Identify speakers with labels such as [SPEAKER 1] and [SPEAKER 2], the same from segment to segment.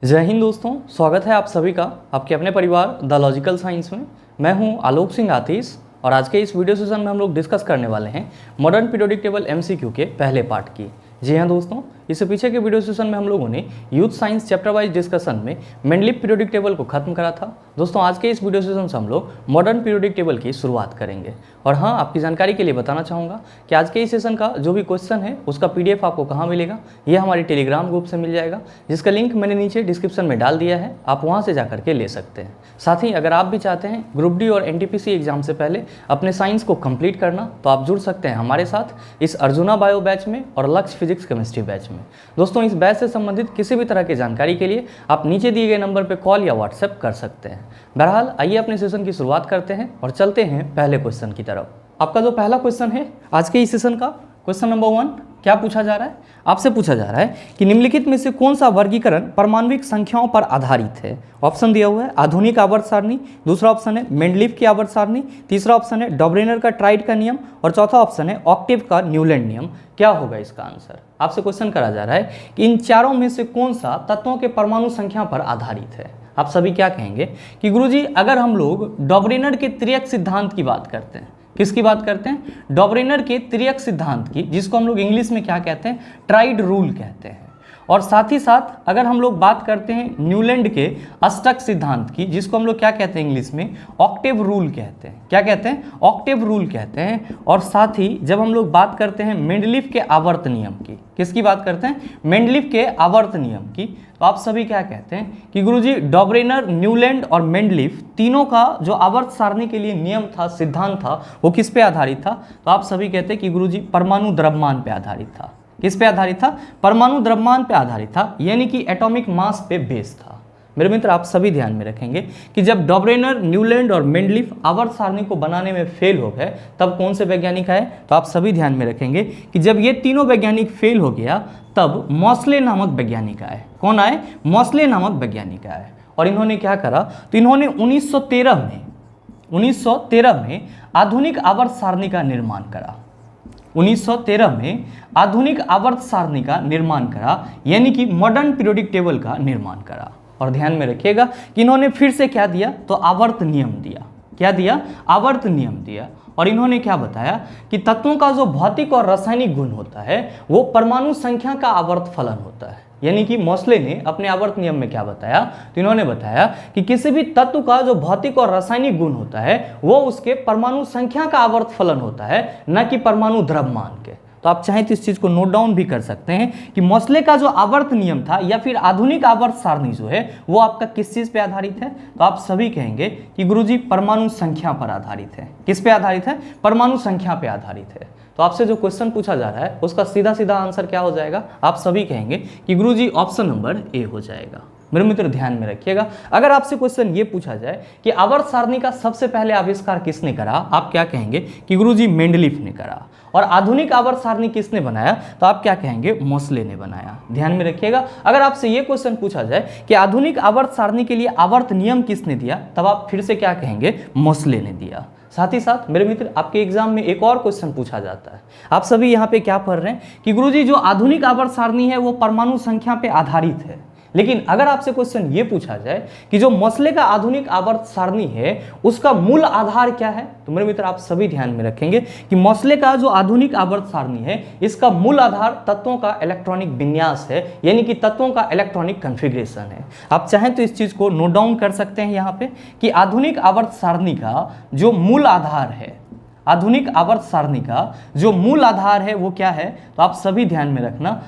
[SPEAKER 1] जय हिंद दोस्तों, स्वागत है आप सभी का आपके अपने परिवार द लॉजिकल साइंस में। मैं हूं आलोक सिंह आतिश और आज के इस वीडियो सेशन में हम लोग डिस्कस करने वाले हैं मॉडर्न पीरियोडिक टेबल एमसीक्यू के पहले पार्ट की। जी हाँ दोस्तों, इससे पीछे के वीडियो सेशन में हम लोगों ने youth science chapter wise discussion में मेंडलीव पीरियोडिक टेबल को खत्म करा था। दोस्तों आज के इस वीडियो सेशन से हम लोग मॉडर्न पीरियोडिक टेबल की शुरुआत करेंगे। और हाँ, आपकी जानकारी के लिए बताना चाहूँगा कि आज के इस सेशन का जो भी क्वेश्चन है उसका PDF आपको कहाँ मिलेगा, ये हमारी टेलीग्राम ग्रुप से मिल जाएगा, जिसका लिंक मैंने नीचे डिस्क्रिप्शन में डाल दिया है। आप वहाँ से जाकर के ले सकते हैं। साथ ही अगर आप भी चाहते हैं ग्रुप डी और NTPC एग्जाम से पहले अपने साइंस को कंप्लीट करना, तो आप जुड़ सकते हैं हमारे साथ इस अर्जुना बायो बैच में और लक्ष्य फिजिक्स केमिस्ट्री बैच में। दोस्तों इस बैच से संबंधित किसी भी तरह की जानकारी के लिए आप नीचे दिए गए नंबर पर कॉल या व्हाट्सएप कर सकते हैं। बहरहाल आइए अपने सेशन की शुरुआत करते हैं और चलते हैं पहले क्वेश्चन की तरफ। आपका जो पहला क्वेश्चन है आज के इस सेशन का, क्वेश्चन नंबर 1 क्या पूछा जा रहा है? आपसे पूछा जा रहा है कि निम्नलिखित में से कौन सा वर्गीकरण परमाणविक संख्याओं पर आधारित है। ऑप्शन दिया हुआ है आधुनिक आवर्त सारणी, दूसरा ऑप्शन है मेंडलीव की आवर्त सारणी, तीसरा ऑप्शन है डॉबरेनर का ट्राइड का नियम और चौथा ऑप्शन है ऑक्टेव का न्यूलैंड नियम। क्या होगा इसका आंसर? आपसे क्वेश्चन करा जा रहा है कि इन चारों में से कौन सा तत्वों के परमाणु संख्या पर आधारित है। आप सभी क्या कहेंगे कि गुरुजी अगर हम लोग डॉबरेनर के त्रियक सिद्धांत की बात करते हैं, किसकी बात करते हैं? डॉबरेनर के त्रियक सिद्धांत की, जिसको हम लोग इंग्लिश में क्या कहते हैं? ट्राइड रूल कहते हैं। और साथ ही साथ अगर हम लोग बात करते हैं न्यूलैंड के अष्टक सिद्धांत की, जिसको हम लोग क्या कहते हैं इंग्लिश में? ऑक्टेव रूल कहते हैं। क्या कहते हैं? ऑक्टेव रूल कहते हैं। और साथ ही जब हम लोग बात करते हैं मेंडलीव के आवर्त नियम की, किसकी बात करते हैं? मेंडलीव के आवर्त नियम की, तो आप सभी क्या कहते हैं कि गुरुजी डॉबरेनर, न्यूलैंड और मेंडलीव तीनों का जो आवर्त सारणी के लिए नियम था, सिद्धांत था, वो किस पे आधारित था? तो आप सभी कहते हैं कि गुरुजी परमाणु द्रव्यमान पे आधारित था। किस पे आधारित था? परमाणु द्रव्यमान पे आधारित था, यानी कि एटॉमिक मास पे बेस था। मेरे मित्र आप सभी ध्यान में रखेंगे कि जब डॉबरेनर, न्यूलैंड और मेंडलीव आवर्त सारणी को बनाने में फेल हो गए, तब कौन से वैज्ञानिक आए? तो आप सभी ध्यान में रखेंगे कि जब ये तीनों वैज्ञानिक फेल हो गया, तब मॉसले नामक वैज्ञानिक आए। कौन आए? मॉसले नामक वैज्ञानिक आए। और इन्होंने क्या करा? तो इन्होंने 1913 में आधुनिक आवर्त सारणी का निर्माण करा। 1913 में आधुनिक आवर्त सारणी का निर्माण करा, यानी कि मॉडर्न पीरियोडिक टेबल का निर्माण करा। और ध्यान में रखिएगा कि इन्होंने फिर से क्या दिया? तो आवर्त नियम दिया। क्या दिया? आवर्त नियम दिया। और इन्होंने क्या बताया कि तत्वों का जो भौतिक और रासायनिक गुण होता है वो परमाणु संख्या का आवर्त फलन होता है। यानी कि मॉसले ने अपने आवर्त नियम में क्या बताया? तो इन्होंने बताया कि किसी भी तत्व का जो भौतिक और रासायनिक गुण होता है वो उसके परमाणु संख्या का आवर्त फलन होता है, न कि परमाणु द्रव्यमान के। तो आप चाहें तो इस चीज को नोट डाउन भी कर सकते हैं कि मॉसले का जो आवर्त नियम था या फिर आधुनिक आवर्त सारणी जो है वो आपका किस चीज पे आधारित है? तो आप सभी कहेंगे कि गुरुजी परमाणु संख्या पर आधारित है। किस पे आधारित है? परमाणु संख्या पे आधारित है। तो आपसे जो क्वेश्चन पूछा जा रहा है उसका सीधा सीधा आंसर क्या हो जाएगा? आप सभी कहेंगे कि गुरुजी ऑप्शन नंबर ए हो जाएगा। मेरे मित्र ध्यान में रखिएगा, अगर आपसे क्वेश्चन ये पूछा जाए कि आवर्त सारणी का सबसे पहले आविष्कार किसने करा, आप क्या कहेंगे कि गुरुजी मेंडलीव ने करा। और आधुनिक आवर्त सारणी किसने बनाया? तो आप क्या कहेंगे? मॉसले ने बनाया। ध्यान में रखिएगा, अगर आपसे ये क्वेश्चन पूछा जाए कि आधुनिक आवर्त सारणी के लिए आवर्त नियम किसने दिया, तब आप फिर से क्या कहेंगे? मॉसले ने दिया। साथ ही साथ मेरे मित्र आपके एग्जाम में एक और क्वेश्चन पूछा जाता है। आप सभी यहाँ पे क्या पढ़ रहे हैं कि गुरुजी जो आधुनिक आवर्त सारणी है वो परमाणु संख्या पे आधारित है। लेकिन अगर आपसे क्वेश्चन ये पूछा जाए कि जो मॉसले का आधुनिक आवर्त सारणी है उसका मूल आधार क्या है, तो मेरे मित्र आप सभी ध्यान में रखेंगे कि मॉसले का जो आधुनिक आवर्त सारणी है इसका मूल आधार तत्वों का इलेक्ट्रॉनिक विन्यास है, यानी कि तत्वों का इलेक्ट्रॉनिक कॉन्फ़िगरेशन है। आप चाहें तो इस चीज को नोट डाउन कर सकते हैं यहाँ पे कि आधुनिक आवर्त सारणी का जो मूल आधार है, आधुनिक आवर्त सारणी का जो मूल आधार है वो क्या है? तो आप सभी ध्यान में रखना,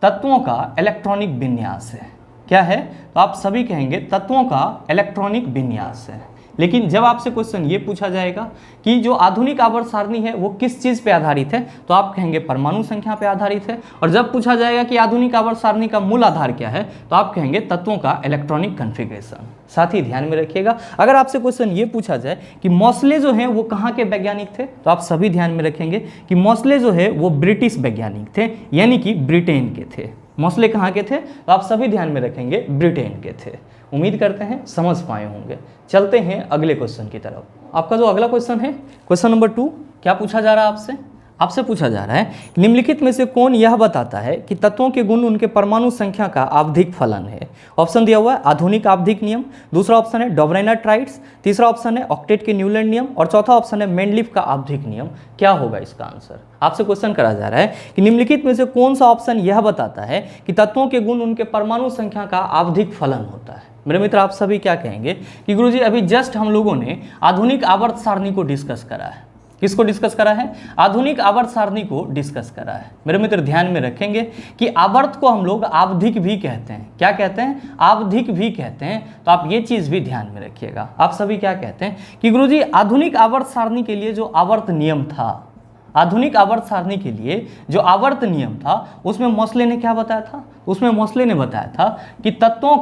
[SPEAKER 1] तत्वों का इलेक्ट्रॉनिक विन्यास है। क्या है? तो आप सभी कहेंगे तत्वों का इलेक्ट्रॉनिक विन्यास है। लेकिन जब आपसे क्वेश्चन ये पूछा जाएगा कि जो आधुनिक आवर्त सारणी है वो किस चीज़ पे आधारित है, तो आप कहेंगे परमाणु संख्या पे आधारित है। और जब पूछा जाएगा कि आधुनिक आवर्त सारणी का मूल आधार क्या है, तो आप कहेंगे तत्वों का इलेक्ट्रॉनिक कॉन्फ़िगरेशन। साथ ही ध्यान में रखिएगा, अगर आपसे क्वेश्चन ये पूछा जाए कि मॉसले जो हैं वो कहाँ के वैज्ञानिक थे, तो आप सभी ध्यान में रखेंगे कि मॉसले जो है वो ब्रिटिश वैज्ञानिक थे, यानी कि ब्रिटेन के थे। मॉसले कहाँ के थे? तो आप सभी ध्यान में रखेंगे ब्रिटेन के थे। उम्मीद करते हैं समझ पाए होंगे। चलते हैं अगले क्वेश्चन की तरफ। आपका जो अगला क्वेश्चन है, क्वेश्चन नंबर 2, क्या पूछा जा रहा है आपसे? आपसे पूछा जा रहा है कि निम्नलिखित में से कौन यह बताता है कि तत्वों के गुण उनके परमाणु संख्या का आवधिक फलन है। ऑप्शन दिया हुआ है आधुनिक आवधिक नियम, दूसरा ऑप्शन है डॉबरेनर ट्राइड्स, तीसरा ऑप्शन है ऑक्टेट के न्यूलैंड नियम और चौथा ऑप्शन है मेंडलीफ का आवधिक नियम। क्या होगा इसका आंसर? आपसे क्वेश्चन करा जा रहा है कि निम्नलिखित में से कौन सा ऑप्शन यह बताता है कि तत्वों के गुण उनके परमाणु संख्या का आवधिक फलन होता है। मेरे मित्र आप सभी क्या कहेंगे कि गुरुजी अभी जस्ट हम लोगों ने आधुनिक आवर्त सारणी को डिस्कस करा है। किसको डिस्कस करा है? आधुनिक आवर्त सारणी को डिस्कस करा है। मेरे मित्र ध्यान में रखेंगे कि आवर्त को हम लोग आवधिक भी कहते हैं। क्या कहते हैं? आवधिक भी कहते हैं। तो आप ये चीज भी ध्यान में रखिएगा। आप सभी क्या कहते हैं कि गुरुजी आधुनिक आवर्त सारणी के लिए जो आवर्त नियम था, आधुनिक आवर्त सारणी के लिए जो आवर्त नियम था उसमें मोसले ने क्या बताया था? उसमें मोसले ने बताया था कि तत्वों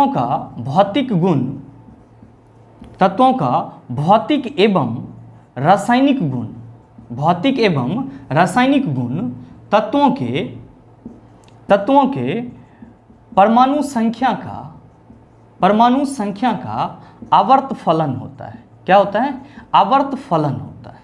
[SPEAKER 1] का भौतिक गुण, तत्वों का भौतिक एवं रासायनिक गुण, भौतिक एवं रासायनिक गुण तत्वों के परमाणु संख्या का आवर्त फलन होता है। क्या होता है? आवर्त फलन होता है।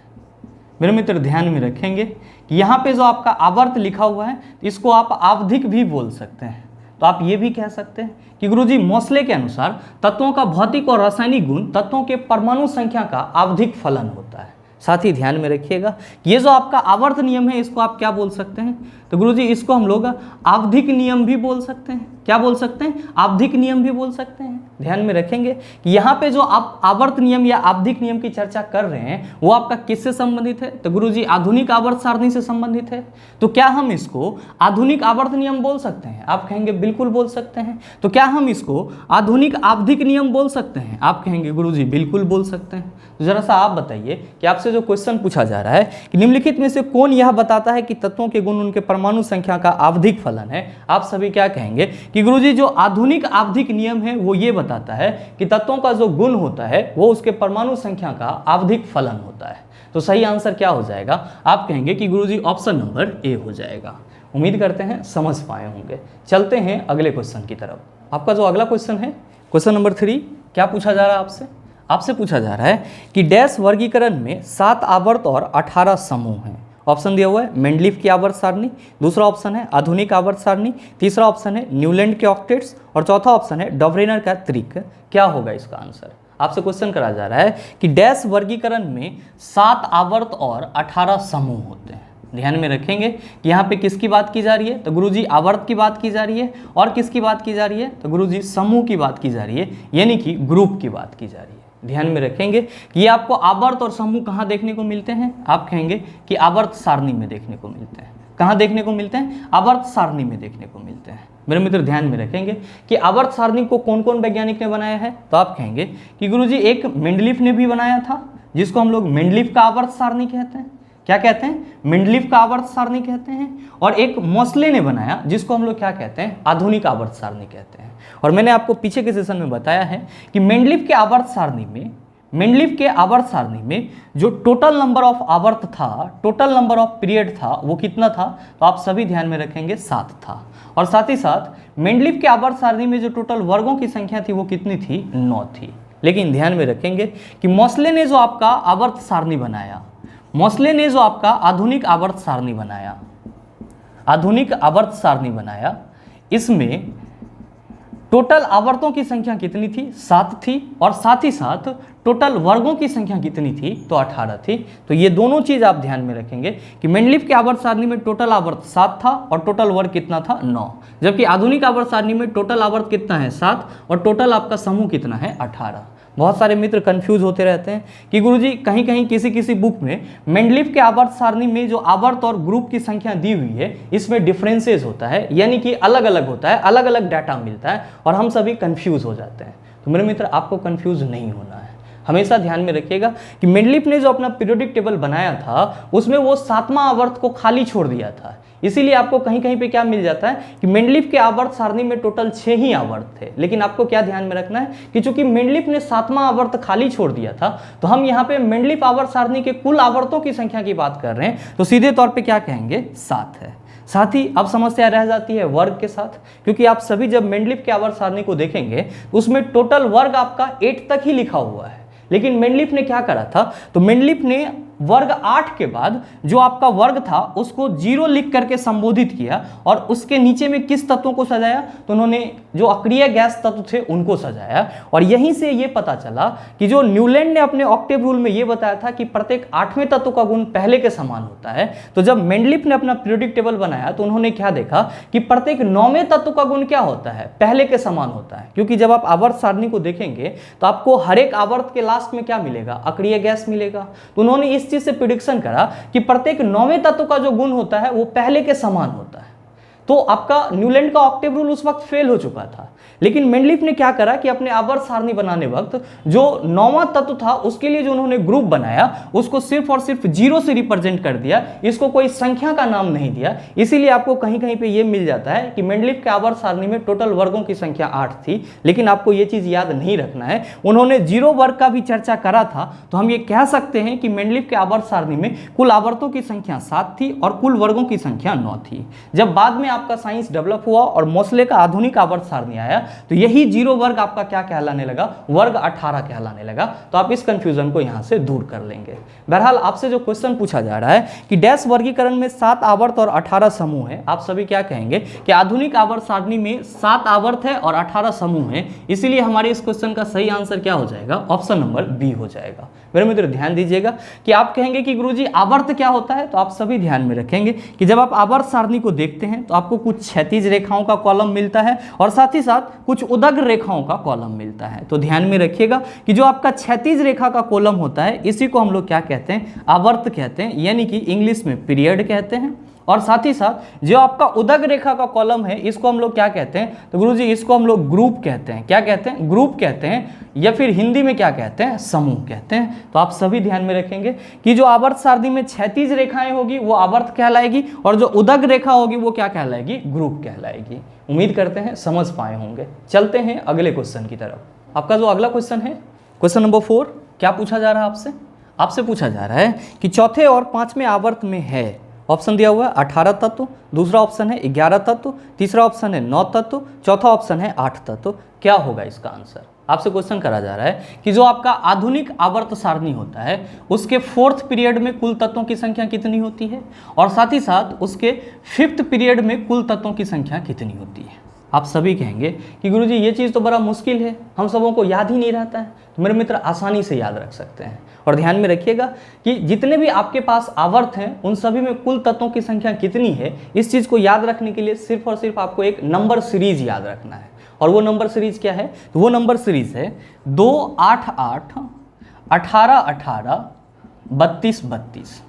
[SPEAKER 1] मेरे मित्र ध्यान में रखेंगे कि यहाँ पे जो आपका आवर्त लिखा हुआ है इसको आप आवधिक भी बोल सकते हैं। तो आप ये भी कह सकते हैं कि गुरुजी मोसले के अनुसार तत्वों का भौतिक और रासायनिक गुण तत्वों के परमाणु संख्या का आवधिक फलन होता है। साथ ही ध्यान में रखिएगा ये जो आपका आवर्त नियम है इसको आप क्या बोल सकते हैं? तो गुरुजी इसको हम लोग आवधिक नियम भी बोल सकते हैं। क्या बोल सकते हैं? आवधिक नियम भी बोल सकते हैं। ध्यान में रखेंगे कि यहाँ पे जो आप आवर्त नियम या आवधिक नियम की चर्चा कर रहे हैं वो आपका किससे संबंधित है? तो गुरुजी आधुनिक आवर्त सारणी से संबंधित है। तो क्या हम इसको आधुनिक आवर्त नियम बोल सकते हैं? आप कहेंगे बिल्कुल बोल सकते हैं। तो क्या हम इसको आधुनिक आवधिक नियम बोल सकते हैं? आप कहेंगे गुरुजी बिल्कुल बोल सकते हैं। तो जरा सा आप बताइए कि आपसे जो क्वेश्चन पूछा जा रहा है कि निम्नलिखित में से कौन यह बताता है कि तत्वों के गुण उनके परमाणु संख्या का आवधिक फलन है? आप सभी क्या कहेंगे कि गुरुजी जो आधुनिक आवधिक नियम है वो ये बताता है कि तत्वों का जो गुण होता है वो उसके परमाणु संख्या का आवधिक फलन होता है। तो सही आंसर क्या हो जाएगा? आप कहेंगे कि गुरुजी ऑप्शन नंबर ए हो जाएगा। उम्मीद करते हैं समझ पाए होंगे। चलते हैं अगले क्वेश्चन की तरफ। आपका जो अगला क्वेश्चन है क्वेश्चन नंबर 3, क्या पूछा जा रहा है आपसे? आपसे पूछा जा रहा है कि डैश वर्गीकरण में 7 आवर्त और 18 समूह हैं। ऑप्शन दिया हुआ है मेंडलीफ की आवर्त सारणी, दूसरा ऑप्शन है आधुनिक आवर्त सारणी, तीसरा ऑप्शन है न्यूलैंड के ऑक्टेट्स और चौथा ऑप्शन है डॉबरेनर का त्रिक। क्या होगा इसका आंसर? आपसे क्वेश्चन करा जा रहा है कि डैश वर्गीकरण में 7 आवर्त और 18 समूह होते हैं। ध्यान में रखेंगे कि यहाँ पे किसकी बात की जा रही है? तो गुरुजी आवर्त की बात की जा रही है। और किसकी बात की जा रही है? तो गुरुजी समूह की बात की जा रही है, यानी कि ग्रुप की बात की जा रही है। ध्यान में रखेंगे कि ये आपको आवर्त और समूह कहाँ देखने को मिलते हैं? आप कहेंगे कि आवर्त सारणी में देखने को मिलते हैं। कहाँ देखने को मिलते हैं? आवर्त सारणी में देखने को मिलते हैं। मेरे मित्र ध्यान में रखेंगे कि आवर्त सारणी को कौन कौन वैज्ञानिक ने बनाया है? तो आप कहेंगे कि गुरुजी एक मेंडलीफ ने भी बनाया था जिसको हम लोग मेंडलीफ का आवर्त सारणी कहते हैं। क्या कहते हैं? मेंडलीफ का आवर्त सारणी कहते हैं। और एक मोसले ने बनाया जिसको हम लोग क्या कहते हैं? आधुनिक आवर्त सारणी कहते हैं। और मैंने आपको पीछे के सेशन में बताया है कि मेंडलीफ के आवर्त सारणी में जो टोटल नंबर ऑफ आवर्त था, टोटल नंबर ऑफ पीरियड था, वो कितना था? तो आप सभी ध्यान में रखेंगे 7 था। और साथ ही साथ मेंडलीफ के आवर्त सारणी में जो टोटल वर्गों की संख्या थी वो कितनी थी? 9 थी। लेकिन ध्यान में रखेंगे कि मोसले ने जो आपका आवर्त सारणी बनाया, मोसले ने जो आपका आधुनिक आवर्त सारणी बनाया, इसमें टोटल आवर्तों की संख्या कितनी थी? 7 थी। और साथ ही साथ टोटल वर्गों की संख्या कितनी थी? तो 18 थी। तो ये दोनों चीज आप ध्यान में रखेंगे कि मेंडलीफ के आवर्त सारणी में टोटल आवर्त 7 था और टोटल वर्ग कितना था? 9। जबकि आधुनिक आवर्त सारणी में टोटल आवर्त कितना है? 7 और टोटल आपका समूह कितना है? 18। बहुत सारे मित्र कंफ्यूज होते रहते हैं कि गुरुजी कहीं कहीं किसी बुक में मेंडलीफ के आवर्त सारणी में जो आवर्त और ग्रुप की संख्या दी हुई है इसमें डिफरेंसेस होता है, यानी कि अलग अलग होता है, अलग अलग डाटा मिलता है और हम सभी कंफ्यूज हो जाते हैं। तो मेरे मित्र आपको कंफ्यूज नहीं होना है। हमेशा ध्यान में रखिएगा कि मेंडलीफ ने जो अपना पीरियोडिक टेबल बनाया था उसमें वो 7वां आवर्त को खाली छोड़ दिया था। इसीलिए आपको कहीं कहीं पे क्या मिल जाता है कि मेंडलीफ के आवर्त सारणी में टोटल 6 ही आवर्त थे। लेकिन आपको क्या ध्यान में रखना है कि चूंकि मेंडलीफ ने 7वां आवर्त खाली छोड़ दिया था तो हम यहाँ पे मेंडलीफ आवर्त सारणी के कुल आवर्तों की संख्या की बात कर रहे हैं, तो सीधे तौर पे क्या कहेंगे? 7 है। साथ ही अब समस्या रह जाती है वर्ग के साथ, क्योंकि आप सभी जब मेंडलीफ के आवर्त सारणी को देखेंगे तो उसमें टोटल वर्ग आपका 8 तक ही लिखा हुआ है। लेकिन मेंडलीफ ने क्या करा था? तो मेंडलीफ ने वर्ग 8 के बाद जो आपका वर्ग था उसको 0 लिख करके संबोधित किया और उसके नीचे में किस तत्वों को सजाया, तो उन्होंने जो अक्रिय गैस तत्व थे उनको सजाया। और यहीं से ये पता चला कि जो न्यूलैंड ने अपने ऑक्टेव रूल में ये बताया था कि प्रत्येक 8वें तत्व का गुण पहले के समान होता है, तो जब मेंडलीफ ने अपना पीरियोडिक टेबल बनाया तो उन्होंने क्या देखा कि प्रत्येक 9वें तत्व का गुण क्या होता है, पहले के समान होता है। क्योंकि जब आप आवर्त सारणी को देखेंगे तो आपको हर एक आवर्त के लास्ट में क्या मिलेगा, अक्रिय गैस मिलेगा। तो उन्होंने इस चीज से प्रिडिक्शन करा कि प्रत्येक 9वें तत्व का जो गुण होता है वो पहले के समान होता है। तो आपका न्यूलैंड का ऑक्टेव रूल उस वक्त फेल हो चुका था, लेकिन मेंडलीफ ने क्या करा कि अपने आवर्त सारणी बनाने वक्त जो 9वां तत्व था उसके लिए जो उन्होंने ग्रुप बनाया उसको सिर्फ और सिर्फ 0 से रिप्रेजेंट कर दिया, इसको कोई संख्या का नाम नहीं दिया। इसीलिए आपको कहीं कहीं पे ये मिल जाता है कि मेंडलीफ के आवर्त सारणी में टोटल वर्गों की संख्या 8 थी, लेकिन आपको ये चीज याद नहीं रखना है, उन्होंने 0 वर्ग का भी चर्चा करा था। तो हम ये कह सकते हैं कि मेंडलीफ के आवर्त सारणी में कुल आवर्तों की संख्या 7 थी और कुल वर्गों की संख्या 9 थी। जब बाद में आपका साइंस डेवलप हुआ और मोसले का आधुनिक आवर्त सारणी आया तो यही 0 वर्ग आपका क्या कहलाने लगा, वर्ग 18 कहलाने लगा। तो आप इस कंफ्यूजन को यहां से दूर कर लेंगे। बहरहाल आपसे जो क्वेश्चन पूछा जा रहा है कि डैश वर्गीकरण में 7 आवर्त और 18 समूह है, आप सभी क्या कहेंगे कि आधुनिक आवर्त सारणी में 7 आवर्त है और 18 समूह है, इसीलिए हमारे इस क्वेश्चन का सही आंसर क्या हो जाएगा, ऑप्शन नंबर बी हो जाएगा। मेरे मित्र ध्यान दीजिएगा कि आप कहेंगे कि गुरुजी आवर्त क्या होता है, तो आप सभी ध्यान में रखेंगे कि जब आप आवर्त सारणी को देखते हैं तो आपको कुछ क्षैतिज रेखाओं का कॉलम मिलता है और साथ ही साथ कुछ उदग्र रेखाओं का कॉलम मिलता है। तो ध्यान में रखिएगा कि जो आपका क्षैतिज रेखा का कॉलम होता है इसी को हम लोग क्या कहते हैं, आवर्त कहते हैं, यानी कि इंग्लिश में पीरियड कहते हैं। और साथ ही साथ जो आपका उदग्र रेखा का कॉलम है इसको हम लोग क्या कहते हैं, तो गुरुजी इसको हम लोग ग्रुप कहते हैं। क्या कहते हैं, ग्रुप कहते हैं, या फिर हिंदी में क्या कहते हैं, समूह कहते हैं। तो आप सभी ध्यान में रखेंगे कि जो आवर्त सारणी में क्षैतिज रेखाएं होगी वो आवर्त कहलाएगी और जो उदग्र रेखा होगी वो क्या कहलाएगी, ग्रुप कहलाएगी। उम्मीद करते हैं समझ पाए होंगे। चलते हैं अगले क्वेश्चन की तरफ। आपका जो अगला क्वेश्चन है, क्वेश्चन नंबर 4, क्या पूछा जा रहा है आपसे, आपसे पूछा जा रहा है कि चौथे और 5वें आवर्त में है, ऑप्शन दिया हुआ है 18 तत्व, दूसरा ऑप्शन है 11 तत्व, तीसरा ऑप्शन है 9 तत्व, चौथा ऑप्शन है 8 तत्व। क्या होगा इसका आंसर, आपसे क्वेश्चन करा जा रहा है कि जो आपका आधुनिक आवर्त सारणी होता है उसके 4th पीरियड में कुल तत्वों की संख्या कितनी होती है और साथ ही साथ उसके 5th पीरियड में कुल तत्वों की संख्या कितनी होती है। आप सभी कहेंगे कि गुरुजी ये चीज़ तो बड़ा मुश्किल है, हम सबों को याद ही नहीं रहता है। तो मेरे मित्र आसानी से याद रख सकते हैं। और ध्यान में रखिएगा कि जितने भी आपके पास आवर्त हैं उन सभी में कुल तत्वों की संख्या कितनी है, इस चीज़ को याद रखने के लिए सिर्फ और सिर्फ आपको एक नंबर सीरीज याद रखना है। और वो नंबर सीरीज क्या है, तो वो नंबर सीरीज है 2 8 8 18 18 32 32।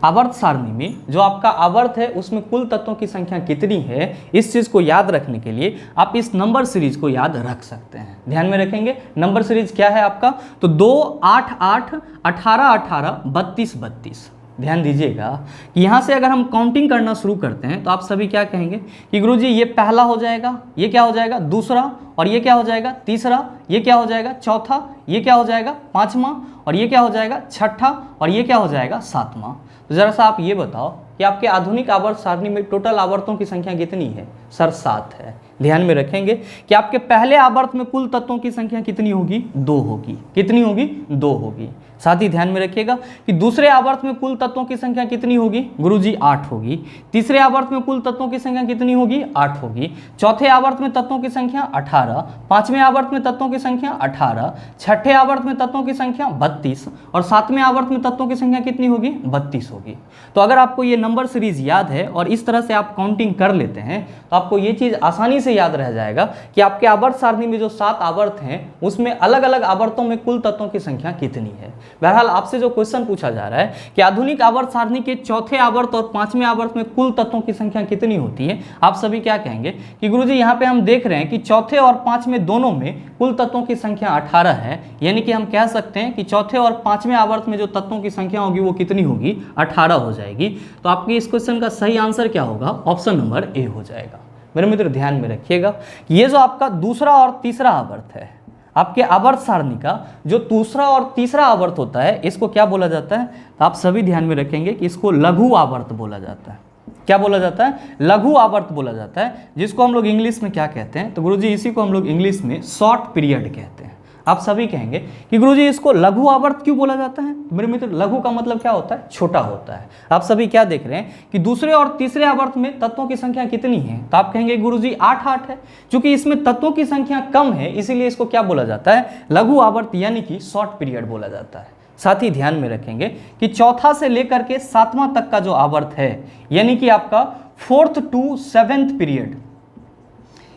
[SPEAKER 1] आवर्त सारणी में जो आपका आवर्त है उसमें कुल तत्वों की संख्या कितनी है, इस चीज़ को याद रखने के लिए आप इस नंबर सीरीज को याद रख सकते हैं। ध्यान में रखेंगे नंबर सीरीज क्या है आपका, तो 2 8 8 18 18 32 32। ध्यान दीजिएगा कि यहाँ से अगर हम काउंटिंग करना शुरू करते हैं तो आप सभी क्या कहेंगे कि गुरुजी ये पहला हो जाएगा, ये क्या हो जाएगा, दूसरा, और ये क्या हो जाएगा, तीसरा, ये क्या हो जाएगा, चौथा, ये क्या हो जाएगा, 5वां, और ये क्या हो जाएगा, 6ठा, और ये क्या हो जाएगा, 7वां। तो जरा सा आप ये बताओ कि आपके आधुनिक आवर्त सारणी में टोटल आवर्तों की संख्या कितनी है, सर 7 है। ध्यान में रखेंगे कि आपके पहले आवर्त में कुल तत्वों की संख्या कितनी होगी, 2 होगी। कितनी होगी, 2 होगी। साथ ही ध्यान में रखिएगा कि दूसरे आवर्त में कुल तत्वों की संख्या कितनी होगी, गुरुजी 8 होगी। तीसरे आवर्त में कुल तत्वों की संख्या कितनी होगी, 8 होगी। चौथे आवर्त में तत्वों की संख्या 18, पांचवें आवर्त में तत्वों की संख्या 18, छठे आवर्त में तत्वों की संख्या 32 और सातवें आवर्त में तत्वों की संख्या कितनी होगी, 32 होगी। तो अगर आपको ये नंबर सीरीज याद है और इस तरह से आप काउंटिंग कर लेते हैं तो आपको ये चीज आसानी से याद रह जाएगा कि आपके आवर्त सारणी में जो 7 आवर्त हैं उसमें अलग अलग आवर्तों में कुल तत्वों की संख्या कितनी है। बहरहाल आपसे जो क्वेश्चन पूछा जा रहा है कि आधुनिक आवर्त सारणी के चौथे आवर्त और पांचवें आवर्त में कुल तत्वों की संख्या कितनी होती है, आप सभी क्या कहेंगे कि गुरुजी यहाँ पे हम देख रहे हैं कि चौथे और पांचवें दोनों में कुल तत्वों की संख्या 18 है, यानी कि हम कह सकते हैं कि चौथे और पांचवें आवर्त में जो तत्वों की संख्या होगी वो कितनी होगी, 18 हो जाएगी। तो आपके इस क्वेश्चन का सही आंसर क्या होगा, ऑप्शन नंबर ए हो जाएगा। मेरे मित्र ध्यान में रखिएगा कि ये जो आपका दूसरा और तीसरा आवर्त है, आपके आवर्त सारणी का जो दूसरा और तीसरा आवर्त होता है इसको क्या बोला जाता है, तो आप सभी ध्यान में रखेंगे कि इसको लघु आवर्त बोला जाता है। क्या बोला जाता है, लघु आवर्त बोला जाता है, जिसको हम लोग इंग्लिश में क्या कहते हैं, तो गुरुजी इसी को हम लोग इंग्लिश में शॉर्ट पीरियड कहते हैं। आप सभी कहेंगे कि गुरुजी इसको लघु आवर्त क्यों बोला जाता है। मेरे मित्र, लघु का मतलब क्या होता है, छोटा होता है। आप सभी क्या देख रहे हैं कि दूसरे और तीसरे आवर्त में तत्वों की संख्या कितनी है, तो आप कहेंगे गुरुजी 8 है। चूंकि इसमें तत्वों की संख्या कम है इसीलिए इसको क्या बोला जाता है, लघु आवर्त यानी कि शॉर्ट पीरियड बोला जाता है। साथ ही ध्यान में रखेंगे कि चौथा से लेकर के 7वां तक का जो आवर्त है यानी कि आपका 4th to 7th पीरियड,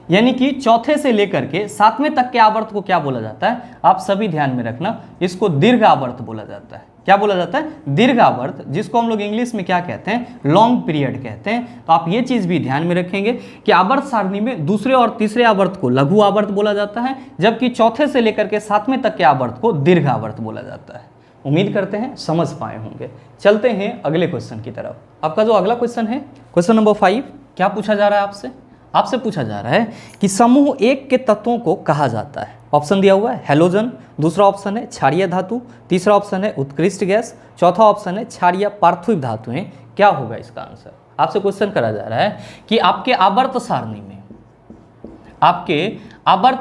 [SPEAKER 1] यानी कि चौथे से लेकर के 7वें तक के आवर्त को क्या बोला जाता है, आप सभी ध्यान में रखना, इसको दीर्घ आवर्त बोला जाता है। क्या बोला जाता है, दीर्घ आवर्त, जिसको हम लोग इंग्लिश में क्या कहते हैं, लॉन्ग पीरियड कहते हैं। तो आप ये चीज भी ध्यान में रखेंगे कि आवर्त सारणी में दूसरे और तीसरे आवर्त को लघु आवर्त बोला जाता है, जबकि चौथे से लेकर के 7वें तक के आवर्त को दीर्घ आवर्त बोला जाता है। उम्मीद करते हैं समझ पाए होंगे। चलते हैं अगले क्वेश्चन की तरफ। आपका जो अगला क्वेश्चन है, क्वेश्चन नंबर 5, क्या पूछा जा रहा है आपसे, आपसे पूछा जा रहा है कि समूह 1 के तत्वों को कहा जाता है। ऑप्शन दिया हुआ है हैलोजन, दूसरा ऑप्शन है क्षारीय धातु, तीसरा ऑप्शन है उत्कृष्ट गैस, चौथा ऑप्शन है क्षारीय पार्थिव धातुएं। क्या होगा इसका आंसर। आपसे क्वेश्चन करा जा रहा है कि आपके आवर्त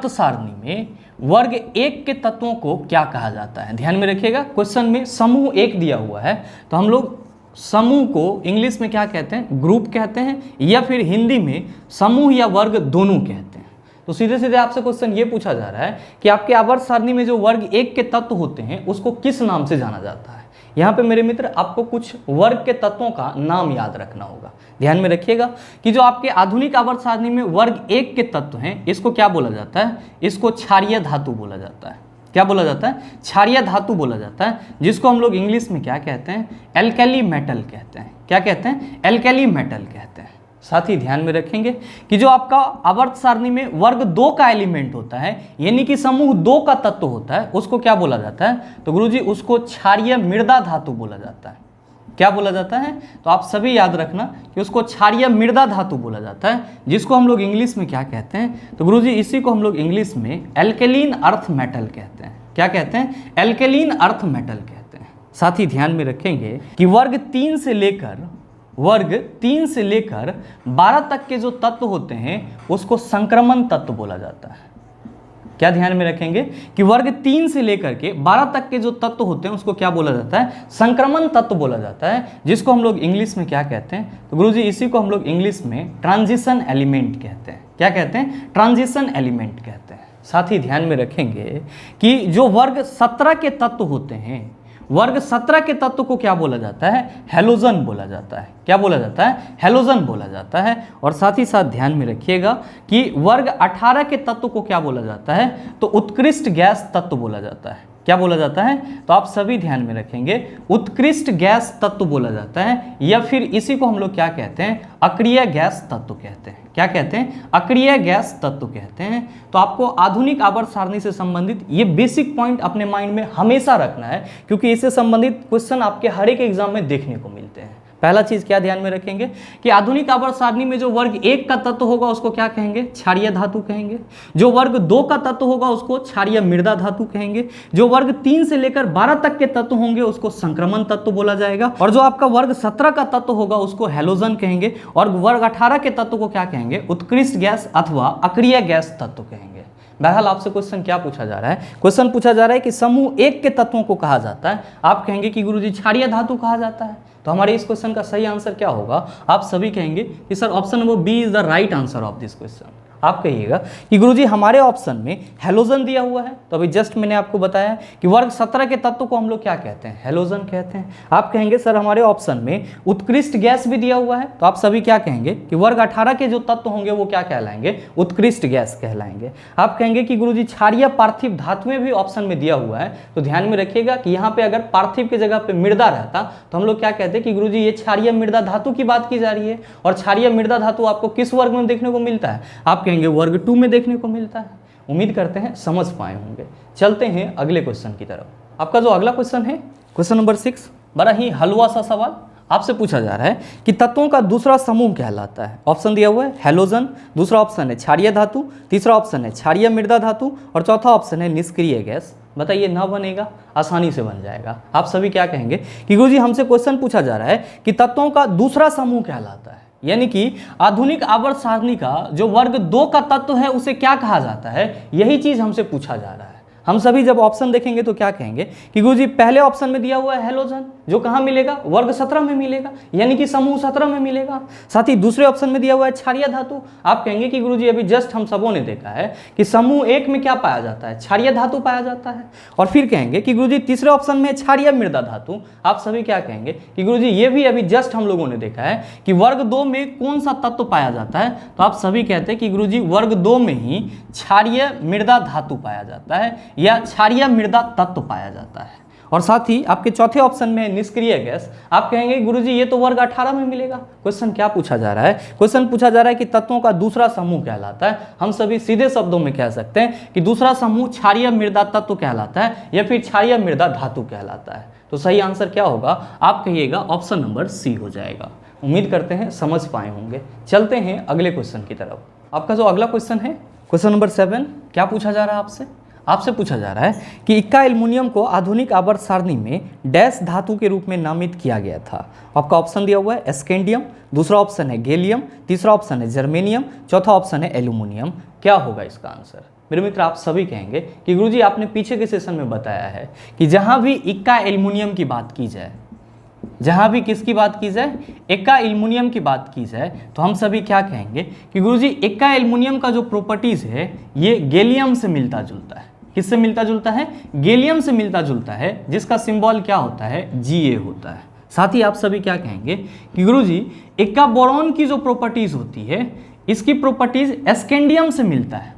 [SPEAKER 1] सारणी में वर्ग 1 के तत्वों को क्या कहा जाता है। ध्यान में रखिएगा, क्वेश्चन में समूह 1 दिया हुआ है, तो हम लोग समूह को इंग्लिश में क्या कहते हैं, ग्रुप कहते हैं, या फिर हिंदी में समूह या वर्ग दोनों कहते हैं। तो सीधे सीधे आपसे क्वेश्चन ये पूछा जा रहा है कि आपके आवर्त सारणी में जो वर्ग 1 के तत्व होते हैं उसको किस नाम से जाना जाता है। यहाँ पे मेरे मित्र आपको कुछ वर्ग के तत्वों का नाम याद रखना होगा। ध्यान में रखिएगा कि जो आपके आधुनिक आवर्त सारणी में वर्ग 1 के तत्व हैं इसको क्या बोला जाता है, इसको क्षारीय धातु बोला जाता है। क्या बोला जाता है, क्षारीय धातु बोला जाता है, जिसको हम लोग इंग्लिश में क्या कहते हैं, एल्कली मेटल कहते हैं। क्या कहते हैं, एल्कली मेटल कहते हैं। साथ ही ध्यान में रखेंगे कि जो आपका आवर्त सारणी में वर्ग 2 का एलिमेंट होता है यानी कि समूह 2 का तत्व होता है उसको क्या बोला जाता है, तो गुरुजी उसको क्षारीय मृदा धातु बोला जाता है। क्या बोला जाता है, तो आप सभी याद रखना कि उसको क्षारीय मृदा धातु बोला जाता है, जिसको हम लोग इंग्लिश में क्या कहते हैं, तो गुरुजी इसी को हम लोग इंग्लिश में एल्केलीन अर्थ मेटल कहते हैं। क्या कहते हैं, एल्केलीन अर्थ मेटल कहते हैं। साथ ही ध्यान में रखेंगे कि वर्ग 3 से लेकर 12 तक के जो तत्व होते हैं उसको संक्रमण तत्व बोला जाता है। क्या ध्यान में रखेंगे कि वर्ग 3 से लेकर के 12 तक के जो तत्व होते हैं उसको क्या बोला जाता है, संक्रमण तत्व बोला जाता है, जिसको हम लोग इंग्लिश में क्या कहते हैं, तो गुरुजी इसी को हम लोग इंग्लिश में ट्रांजिशन एलिमेंट कहते हैं। क्या कहते हैं, ट्रांजिशन एलिमेंट कहते हैं। साथ ही ध्यान में रखेंगे कि जो वर्ग 17 के तत्व होते हैं, वर्ग 17 के तत्व को क्या बोला जाता है, हैलोजन बोला जाता है। क्या बोला जाता है, हैलोजन बोला जाता है। और साथ ही साथ ध्यान में रखिएगा कि वर्ग 18 के तत्व को क्या बोला जाता है, तो उत्कृष्ट गैस तत्व बोला जाता है। क्या बोला जाता है, तो आप सभी ध्यान में रखेंगे, उत्कृष्ट गैस तत्व बोला जाता है, या फिर इसी को हम लोग क्या कहते हैं, अक्रिय गैस तत्व कहते हैं। क्या कहते हैं, अक्रिय गैस तत्व कहते हैं। तो आपको आधुनिक आवर्त सारणी से संबंधित ये बेसिक पॉइंट अपने माइंड में हमेशा रखना है, क्योंकि इससे संबंधित क्वेश्चन आपके हर एक एग्जाम में देखने को मिलते हैं। पहला चीज क्या ध्यान में रखेंगे कि आधुनिक आवर्त सारणी में जो वर्ग 1 का तत्व होगा उसको क्या कहेंगे, क्षारीय धातु कहेंगे। जो वर्ग 2 का तत्व होगा उसको क्षारीय मृदा धातु कहेंगे। जो वर्ग 3 से लेकर 12 तक के तत्व होंगे उसको संक्रमण तत्व बोला जाएगा। और जो आपका वर्ग 17 का तत्व होगा उसको हैलोजन कहेंगे। और वर्ग 18 के तत्व को क्या कहेंगे, उत्कृष्ट गैस अथवा अक्रिय गैस तत्व कहेंगे। बहरहाल आपसे क्वेश्चन क्या पूछा जा रहा है, क्वेश्चन पूछा जा रहा है कि समूह 1 के तत्वों को कहा जाता है। आप कहेंगे कि गुरुजी क्षारीय धातु कहा जाता है। तो हमारे इस क्वेश्चन का सही आंसर क्या होगा, आप सभी कहेंगे कि sir option number B is the right answer of this question. आप कहिएगा कि गुरुजी हमारे ऑप्शन में हैलोजन दिया हुआ है, तो अभी जस्ट मैंने आपको बताया कि वर्ग 17 के तत्व को हम लोग क्या कहते हैं, हैलोजन कहते हैं। आप कहेंगे सर हमारे ऑप्शन में उत्कृष्ट गैस भी दिया हुआ है, तो आप सभी क्या कहेंगे कि वर्ग 18 के जो तत्व होंगे वो क्या कहलाएंगे, उत्कृष्ट गैस कहलाएंगे। आप कहेंगे कि गुरुजी क्षारीय पार्थिव धातुएं भी ऑप्शन में दिया हुआ है, तो ध्यान में रखिएगा कि यहाँ पे अगर पार्थिव की जगह पे मृदा रहता तो हम लोग क्या कहते कि गुरुजी ये क्षारीय मृदा धातु की बात की जा रही है। और क्षारीय मृदा धातु आपको किस वर्ग में देखने को मिलता है, आप कहेंगे वर्ग 2 में देखने को मिलता है। उम्मीद करते हैं समझ पाए होंगे। चलते हैं अगले क्वेश्चन की तरफ। आपका जो अगला क्वेश्चन है, क्वेश्चन नंबर 6, बड़ा ही हलवा सा सवाल आपसे पूछा जा रहा है कि तत्वों का दूसरा समूह कहलाता है। ऑप्शन दिया हुआ है हैलोजन, दूसरा ऑप्शन है क्षारीय धातु, तीसरा ऑप्शन है क्षारीय मृदा धातु और चौथा ऑप्शन है निष्क्रिय गैस। बताइए, ना बनेगा, आसानी से बन जाएगा। आप सभी क्या कहेंगे कि गुरुजी हमसे क्वेश्चन पूछा जा रहा है कि तत्वों का दूसरा समूह कहलाता है, यानी कि आधुनिक आवर्त सारणी का जो वर्ग 2 का तत्व है उसे क्या कहा जाता है, यही चीज हमसे पूछा जा रहा है। हम सभी जब ऑप्शन देखेंगे तो क्या कहेंगे कि गुरुजी पहले ऑप्शन में दिया हुआ है हेलोजन, जो कहाँ मिलेगा, वर्ग 17 में मिलेगा, यानी कि समूह 17 में मिलेगा। साथ ही दूसरे ऑप्शन में दिया हुआ है क्षारीय धातु। आप कहेंगे कि गुरुजी अभी जस्ट हम सबों ने देखा है कि समूह 1 में क्या पाया जाता है, क्षारीय धातु पाया जाता है। और फिर कहेंगे कि गुरुजी तीसरे ऑप्शन में क्षारीय मृदा धातु। आप सभी क्या कहेंगे कि गुरुजी ये भी अभी जस्ट हम लोगों ने देखा है कि वर्ग 2 में कौन सा तत्व पाया जाता है, तो आप सभी कहते हैं कि गुरुजी वर्ग 2 में ही क्षारीय मृदा धातु पाया जाता है या क्षारीय मृदा तत्व पाया जाता है। और साथ ही आपके चौथे ऑप्शन में निष्क्रिय गैस। आप कहेंगे गुरुजी ये तो वर्ग 18 में मिलेगा। क्वेश्चन क्या पूछा जा रहा है, क्वेश्चन पूछा जा रहा है कि तत्वों का दूसरा समूह कहलाता है। हम सभी सीधे शब्दों में कह सकते हैं कि दूसरा समूह क्षारीय मृदा तत्व कहलाता है या फिर क्षारीय मृदा धातु कहलाता है। तो सही आंसर क्या होगा, आप कहिएगा ऑप्शन नंबर सी हो जाएगा। उम्मीद करते हैं समझ पाए होंगे। चलते हैं अगले क्वेश्चन की तरफ। आपका जो अगला क्वेश्चन है, क्वेश्चन नंबर 7, क्या पूछा जा रहा है आपसे पूछा जा रहा है कि इक्का एल्युमिनियम को आधुनिक आवर्त सारणी में डैश धातु के रूप में नामित किया गया था। आपका ऑप्शन दिया हुआ है स्कैंडियम, दूसरा ऑप्शन है गैलियम, तीसरा ऑप्शन है जर्मेनियम, चौथा ऑप्शन है एल्युमिनियम। क्या होगा इसका आंसर? मेरे मित्र आप सभी कहेंगे कि गुरुजी आपने पीछे के सेशन में बताया है कि जहां भी इक्का एल्युमिनियम की बात की जाए, जहां भी किसकी बात की जाए, इक्का एल्युमिनियम की बात की जाए, तो हम सभी क्या कहेंगे कि गुरुजी इक्का एल्युमिनियम का जो प्रॉपर्टीज है ये गैलियम से मिलता जुलता है। किससे मिलता जुलता है? गैलियम से मिलता जुलता है, जिसका सिंबल क्या होता है, Ga होता है। साथ ही आप सभी क्या कहेंगे कि गुरुजी इक्का बोरॉन की जो प्रॉपर्टीज होती है, इसकी प्रॉपर्टीज स्कैंडियम से मिलता है।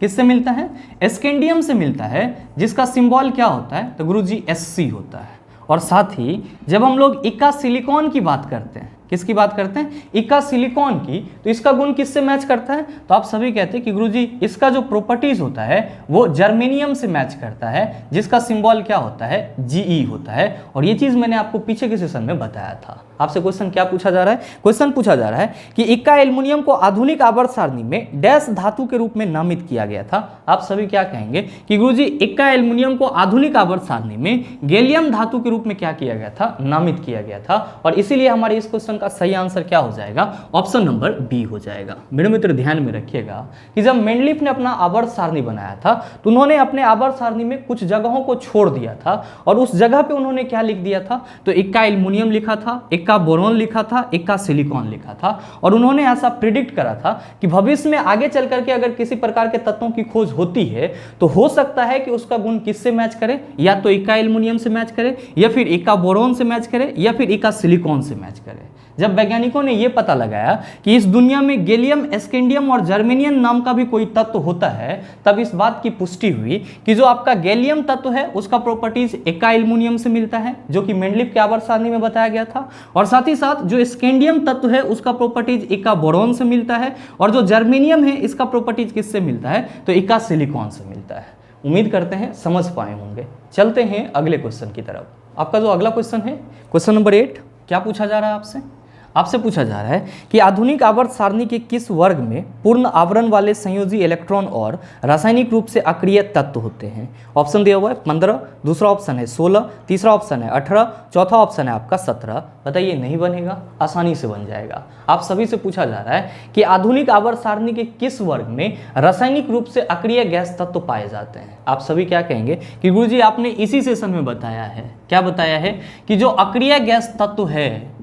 [SPEAKER 1] किससे मिलता है? स्कैंडियम से मिलता है, जिसका सिंबल क्या होता है, तो गुरुजी Sc होता है। और साथ ही जब हम लोग इक्का सिलिकॉन की बात करते हैं, किसकी बात करते हैं, इक्का सिलिकॉन की, तो इसका गुण किससे मैच करता है, तो आप सभी कहते हैं कि गुरुजी इसका जो प्रॉपर्टीज होता है वो जर्मेनियम से मैच करता है, जिसका सिंबल क्या होता है, Ge होता है। और ये चीज मैंने आपको पीछे के सेशन में बताया था। आपसे क्वेश्चन क्या पूछा जा रहा है, क्वेश्चन पूछा जा रहा है कि इक्का एल्युमिनियम को आधुनिक आवर्त सारणी में डैश धातु के रूप में नामित किया गया था। आप सभी क्या कहेंगे कि गुरुजी इक्का एल्युमिनियम को आधुनिक आवर्त सारणी में गैलियम धातु के रूप में क्या किया गया था, नामित किया गया था। और इसीलिए हमारे इस क्वेश्चन का सही आंसर क्या हो जाएगा, ऑप्शन नंबर बी हो जाएगा। मेरे मित्र ध्यान में रखिएगा कि जब मेंडलीफ ने अपना आवर्त सारणी बनाया था तो उन्होंने अपने आवर्त सारणी में कुछ जगहों को छोड़ दिया था, और उस जगह पे उन्होंने क्या लिख दिया था, तो इक्का एल्युमिनियम लिखा था, इक्का बोरॉन लिखा था, इक्का सिलिकॉन लिखा था। और उन्होंने ऐसा प्रिडिक्ट करा था कि भविष्य में आगे चल करके अगर किसी प्रकार के तत्वों की खोज होती है तो हो सकता है कि उसका गुण किससे मैच करे, या तो इक्का एल्युमिनियम से मैच करे, या फिर इक्का बोरॉन से मैच करे, या फिर इक्का सिलिकॉन से मैच करे। जब वैज्ञानिकों ने यह पता लगाया कि इस दुनिया में गैलियम, स्कैंडियम और जर्मेनियम नाम का भी कोई तत्व होता है, तब इस बात की पुष्टि हुई कि जो आपका गैलियम तत्व है उसका प्रॉपर्टीज इक्का एल्युमिनियम से मिलता है, जो कि मेंडलीफ के आवर्त सारणी में बताया गया था। और साथ ही साथ जो स्कैंडियम तत्व है उसका प्रॉपर्टीज इक्का बोरॉन से मिलता है, और जो जर्मेनियम है इसका प्रॉपर्टीज किससे मिलता है, तो इक्का सिलिकॉन से मिलता है। उम्मीद करते हैं समझ पाए होंगे। चलते हैं अगले क्वेश्चन की तरफ। आपका जो अगला क्वेश्चन है, क्वेश्चन नंबर 8, क्या पूछा जा रहा है आपसे पूछा जा रहा है कि आधुनिक आवर्त सारणी के किस वर्ग में पूर्ण आवरण वाले संयोजी इलेक्ट्रॉन और रासायनिक रूप से अक्रिय तत्व होते हैं। ऑप्शन दिया हुआ है 15, दूसरा ऑप्शन है 16, तीसरा ऑप्शन है 18, चौथा ऑप्शन है आपका 17। बताइए नहीं बनेगा, आसानी से बन जाएगा। आप सभी से पूछा जा रहा है कि आधुनिक आवर्त सारणी के किस वर्ग में रासायनिक रूप से अक्रिय गैस तत्व पाए जाते हैं। आप सभी क्या कहेंगे कि गुरुजी आपने इसी सेशन में बताया है, क्या बताया है, कि जो अक्रिय गैस तत्व है,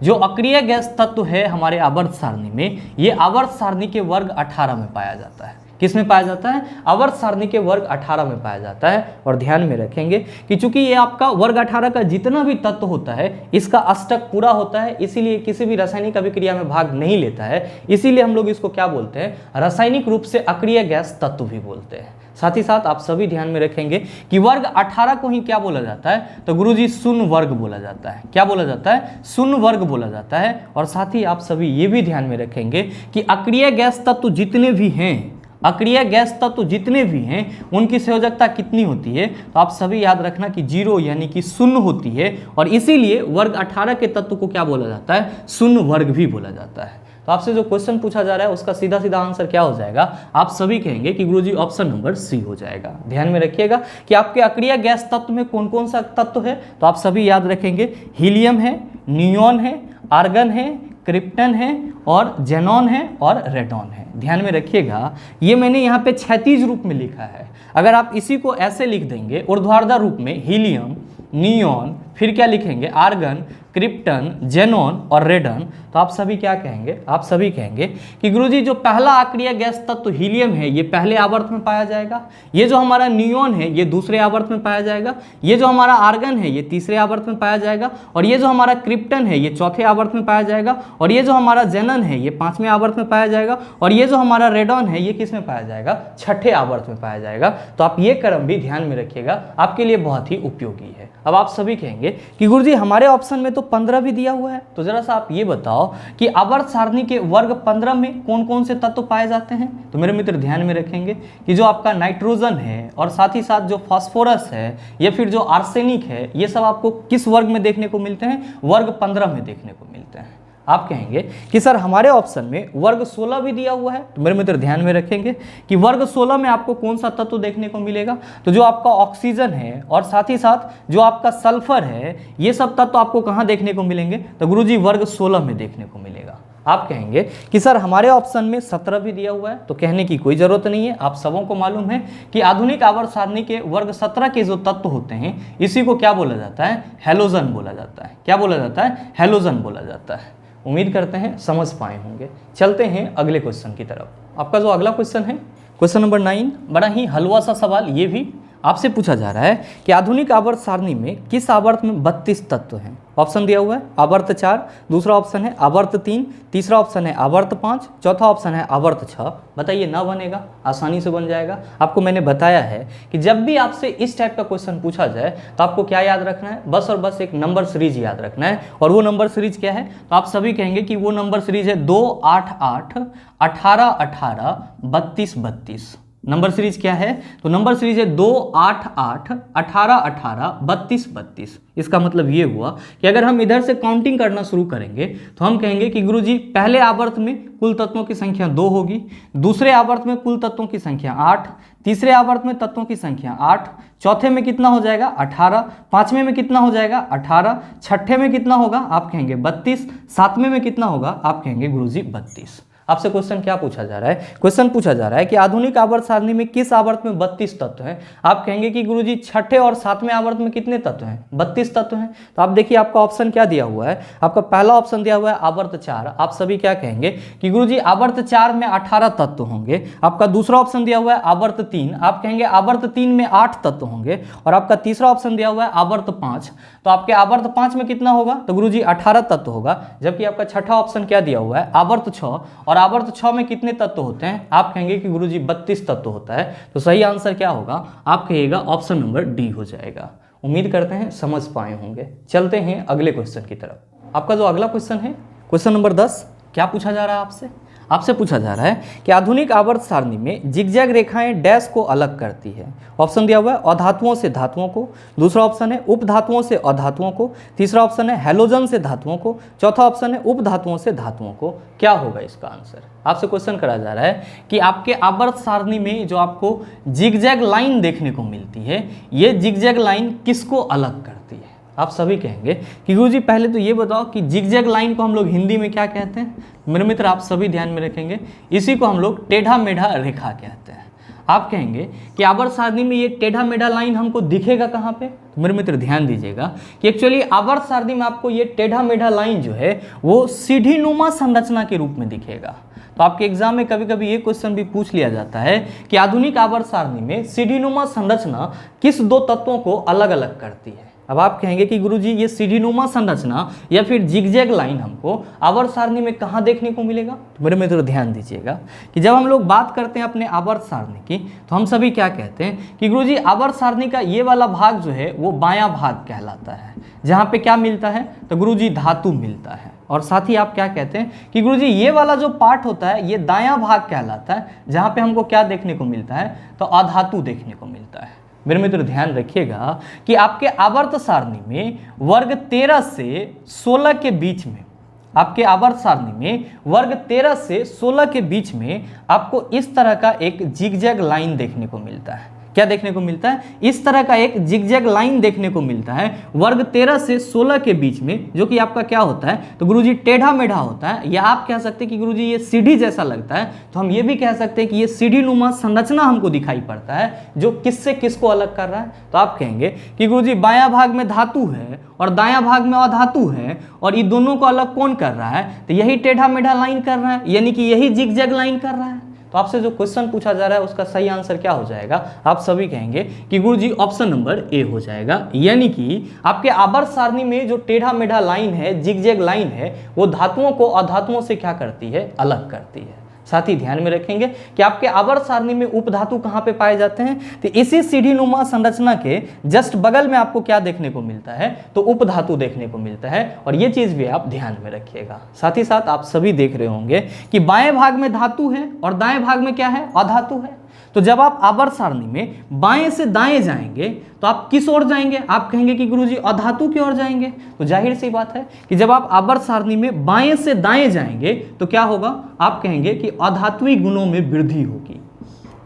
[SPEAKER 1] जो अक्रिय गैस तत्व है हमारे आवर्त सारणी में, ये आवर्त सारणी के वर्ग 18 में पाया जाता है। किस में पाया जाता है? आवर्त सारणी के वर्ग 18 में पाया जाता है। और ध्यान में रखेंगे कि चूंकि ये आपका वर्ग 18 का जितना भी तत्व होता है इसका अष्टक पूरा होता है, इसीलिए किसी भी रासायनिक अभिक्रिया में भाग नहीं लेता है, इसीलिए हम लोग इसको क्या बोलते हैं, रासायनिक रूप से अक्रिय गैस तत्व भी बोलते हैं। साथ ही साथ आप सभी ध्यान में रखेंगे कि वर्ग 18 को ही क्या बोला जाता है, तो गुरुजी शून्य वर्ग बोला जाता है। क्या बोला जाता है? शून्य वर्ग बोला जाता है। और साथ ही आप सभी ये भी ध्यान में रखेंगे कि अक्रिय गैस तत्व जितने भी हैं, अक्रिय गैस तत्व जितने भी हैं उनकी संयोजकता कितनी होती है, तो आप सभी याद रखना कि 0 यानी कि शून्य होती है। और इसीलिए वर्ग 18 के तत्व को क्या बोला जाता है, शून्य वर्ग भी बोला जाता है। तो आपसे जो क्वेश्चन पूछा जा रहा है उसका सीधा सीधा आंसर क्या हो जाएगा, आप सभी कहेंगे कि गुरुजी ऑप्शन नंबर सी हो जाएगा। ध्यान में रखिएगा कि आपके अक्रिय गैस तत्व में कौन कौन सा तत्व है, तो आप सभी याद रखेंगे हीलियम है, नियोन है, आर्गन है, क्रिप्टन है और जेनॉन है और रेडॉन है। ध्यान में रखिएगा, ये मैंने यहाँ पे क्षैतिज रूप में लिखा है। अगर आप इसी को ऐसे लिख देंगे ऊर्ध्वाधर रूप में, हीलियम, नियॉन, फिर क्या लिखेंगे, आर्गन, क्रिप्टन, जेनॉन और रेडन, तो आप सभी क्या कहेंगे, आप सभी कहेंगे कि गुरुजी जो पहला आक्रिय गैस तत्व हीलियम है ये पहले आवर्त में पाया जाएगा, ये जो हमारा नियॉन है ये दूसरे आवर्त में पाया जाएगा, ये जो हमारा आर्गन है ये तीसरे आवर्त में पाया जाएगा, और ये जो हमारा क्रिप्टन है ये चौथे आवर्त में पाया जाएगा, और ये जो हमारा जेनन है ये पांचवें आवर्त में पाया जाएगा, और ये जो हमारा रेडॉन है ये किस में पाया जाएगा, छठे आवर्त में पाया जाएगा। तो आप ये क्रम भी ध्यान में रखिएगा, आपके लिए बहुत ही उपयोगी है। अब आप सभी कहेंगे कि गुरुजी हमारे ऑप्शन में तो 15 भी दिया हुआ है, तो जरा सा आप ये बताओ कि आवर्त सारणी के वर्ग 15 में कौन कौन से तत्व पाए जाते हैं। तो मेरे मित्र ध्यान में रखेंगे कि जो आपका नाइट्रोजन है और साथ ही साथ जो फास्फोरस है या फिर जो आर्सेनिक है, ये सब आपको किस वर्ग में देखने को मिलते हैं, वर्ग 15 में देखने को मिलते हैं। आप कहेंगे कि सर हमारे ऑप्शन में वर्ग 16 भी दिया हुआ है, तो मेरे मित्र ध्यान में रखेंगे कि वर्ग 16 में आपको कौन सा तत्व देखने को मिलेगा, तो जो आपका ऑक्सीजन है और साथ ही साथ जो आपका सल्फर है, ये सब तत्व आपको कहाँ देखने को मिलेंगे, तो गुरुजी वर्ग 16 में देखने को मिलेगा। आप कहेंगे कि सर हमारे ऑप्शन में 17 भी दिया हुआ है, तो कहने की कोई जरूरत नहीं है, आप सबों को मालूम है कि आधुनिक आवर्त सारणी के वर्ग 17 के जो तत्व होते हैं इसी को क्या बोला जाता है, हैलोजन बोला जाता है। क्या बोला जाता है, हैलोजन बोला जाता है। उम्मीद करते हैं समझ पाए होंगे। चलते हैं अगले क्वेश्चन की तरफ। आपका जो अगला क्वेश्चन है, क्वेश्चन नंबर 9, बड़ा ही हलवा सा सवाल ये भी आपसे पूछा जा रहा है कि आधुनिक आवर्त सारणी में किस आवर्त में 32 तत्व हैं। ऑप्शन दिया हुआ है आवर्त 4, दूसरा ऑप्शन है आवर्त 3, तीसरा ऑप्शन है आवर्त 5, चौथा ऑप्शन है आवर्त 6। बताइए ना बनेगा, आसानी से बन जाएगा। आपको मैंने बताया है कि जब भी आपसे इस टाइप का क्वेश्चन पूछा जाए तो आपको क्या याद रखना है, बस और बस एक नंबर सीरीज याद रखना है। और वो नंबर सीरीज क्या है, तो आप सभी कहेंगे कि वो नंबर सीरीज है 2, 8, 8, 18, 18, 32, 32। नंबर सीरीज क्या है, तो नंबर सीरीज है 2, 8, 8, 18, 18, 32, 32। इसका मतलब ये हुआ कि अगर हम इधर से काउंटिंग करना शुरू करेंगे तो हम कहेंगे कि गुरुजी पहले आवर्त में कुल तत्वों की संख्या 2 होगी, दूसरे आवर्त में कुल तत्वों की संख्या 8, तीसरे आवर्त में तत्वों की संख्या 8, चौथे में कितना हो जाएगा 18, पांचवें में कितना हो जाएगा 18, छठे में कितना होगा आप कहेंगे 32, सातवें में कितना होगा आप कहेंगे गुरुजी 32। आपसे क्वेश्चन क्या पूछा जा रहा है, क्वेश्चन पूछा जा रहा है कि आधुनिक आवर्त सारणी में किस आवर्त में 32 तत्व हैं। आप कहेंगे कि गुरुजी छठे और सातवें आवर्त में कितने तत्व हैं, 32 तत्व हैं। तो आप देखिए आपका ऑप्शन क्या दिया हुआ है, आपका पहला ऑप्शन दिया हुआ है आवर्त 4। आप सभी क्या कहेंगे कि गुरुजी आवर्त 4 में 18 तत्व होंगे। आपका दूसरा ऑप्शन दिया हुआ है आवर्त 3, आप कहेंगे आवर्त 3 में 8 तत्व होंगे। और आपका तीसरा ऑप्शन दिया हुआ है आवर्त 5, तो आपके आवर्त 5 में कितना होगा, तो गुरुजी 18 तत्व होगा। जबकि आपका छठा ऑप्शन क्या दिया हुआ है आवर्त 6, और आवर्त 6 में कितने तत्व होते हैं, आप कहेंगे कि गुरुजी 32 तत्व होता है। तो सही आंसर क्या होगा, आप कहिएगा ऑप्शन नंबर डी हो जाएगा। उम्मीद करते हैं समझ पाए होंगे। चलते हैं अगले क्वेश्चन की तरफ। आपका जो अगला क्वेश्चन है, क्वेश्चन नंबर 10, क्या पूछा जा रहा है आपसे, आपसे पूछा जा रहा है कि आधुनिक आवर्त सारणी में जिगजैग रेखाएं डैश को अलग करती है। ऑप्शन दिया हुआ है अधातुओं से धातुओं को, दूसरा ऑप्शन है उपधातुओं से अधातुओं को, तीसरा ऑप्शन है हैलोजन से धातुओं को, चौथा ऑप्शन है उपधातुओं से धातुओं को। क्या होगा इसका आंसर, आपसे क्वेश्चन करा जा रहा है कि आपके आवर्त सारणी में जो आपको जिगजैग लाइन देखने को मिलती है, ये जिगजैग लाइन किसको अलग करती है। आप सभी कहेंगे कि गुरुजी पहले तो ये बताओ कि जिगजैग लाइन को हम लोग हिंदी में क्या कहते हैं। मेरे मित्र आप सभी ध्यान में रखेंगे, इसी को हम लोग टेढ़ा मेढ़ा रेखा कहते हैं। आप कहेंगे कि आवर्त सारणी में ये टेढ़ा मेढ़ा लाइन हमको दिखेगा कहाँ पे, तो मेरे मित्र ध्यान दीजिएगा कि एक्चुअली आवर्त सारणी में आपको ये टेढ़ा मेढ़ा लाइन जो है वो सीढ़ीनुमा संरचना के रूप में दिखेगा। तो आपके एग्जाम में कभी कभी ये क्वेश्चन भी पूछ लिया जाता है कि आधुनिक आवर्त सारणी में सीढ़ीनुमा संरचना किस 2 तत्वों को अलग अलग करती है। अब आप कहेंगे कि गुरुजी ये सीढ़ीनुमा संरचना या फिर जिगजैग लाइन हमको आवर्त सारणी में कहाँ देखने को मिलेगा। तो मेरे मित्र ध्यान दीजिएगा कि जब हम लोग बात करते हैं अपने आवर्त सारणी की, तो हम सभी क्या कहते हैं कि गुरुजी आवर्त सारणी का ये वाला भाग जो है वो बायां भाग कहलाता है, जहाँ पे क्या मिलता है, तो गुरुजी धातु मिलता है। और साथ ही आप क्या कहते हैं कि गुरुजी ये वाला जो पार्ट होता है ये दायां भाग कहलाता है, जहाँ पे हमको क्या देखने को मिलता है, तो अधातु देखने को मिलता है। मेरे मित्र ध्यान रखिएगा कि आपके आवर्त सारणी में वर्ग 13 से 16 के बीच में, आपके आवर्त सारणी में वर्ग 13 से 16 के बीच में आपको इस तरह का एक जिगजैग लाइन देखने को मिलता है। क्या देखने को मिलता है, इस तरह का एक जिगजैग लाइन देखने को मिलता है वर्ग 13 से 16 के बीच में, जो कि आपका क्या होता है, तो गुरुजी टेढ़ा मेढ़ा होता है, या आप कह सकते हैं कि गुरुजी ये सीढ़ी जैसा लगता है। तो हम ये भी कह सकते हैं कि ये सीढ़ी नुमा संरचना हमको दिखाई पड़ता है, जो किससे किसको अलग कर रहा है। तो आप कहेंगे कि गुरुजी बायां भाग में धातु है और दायां भाग में अधातु है, और ये दोनों को अलग कौन कर रहा है, तो यही टेढ़ा मेढ़ा लाइन कर रहा है, यानी कि यही जिगजैग लाइन कर रहा है। तो आपसे जो क्वेश्चन पूछा जा रहा है उसका सही आंसर क्या हो जाएगा, आप सभी कहेंगे कि गुरुजी ऑप्शन नंबर ए हो जाएगा, यानी कि आपके आवर्त सारणी में जो टेढ़ा मेढ़ा लाइन है, जिगजैग लाइन है, वो धातुओं को अधातुओं से क्या करती है, अलग करती है। साथ ही ध्यान में रखेंगे कि आपके आवर्त सारणी में उपधातु कहाँ पे पाए जाते हैं, तो इसी सीढ़ी नुमा संरचना के जस्ट बगल में आपको क्या देखने को मिलता है, तो उपधातु देखने को मिलता है, और ये चीज भी आप ध्यान में रखिएगा। साथ ही साथ आप सभी देख रहे होंगे कि बाएं भाग में धातु है और दाएं भाग में क्या है, अधातु है। तो जब आप आवर्त सारणी में बाएं से दाएं जाएंगे तो आप किस ओर जाएंगे, आप कहेंगे कि गुरुजी अधातु की ओर जाएंगे। तो जाहिर सी बात है कि जब आप आवर्त सारणी में बाएं से दाएं जाएंगे तो क्या होगा, आप कहेंगे कि अधात्विक गुणों में वृद्धि होगी,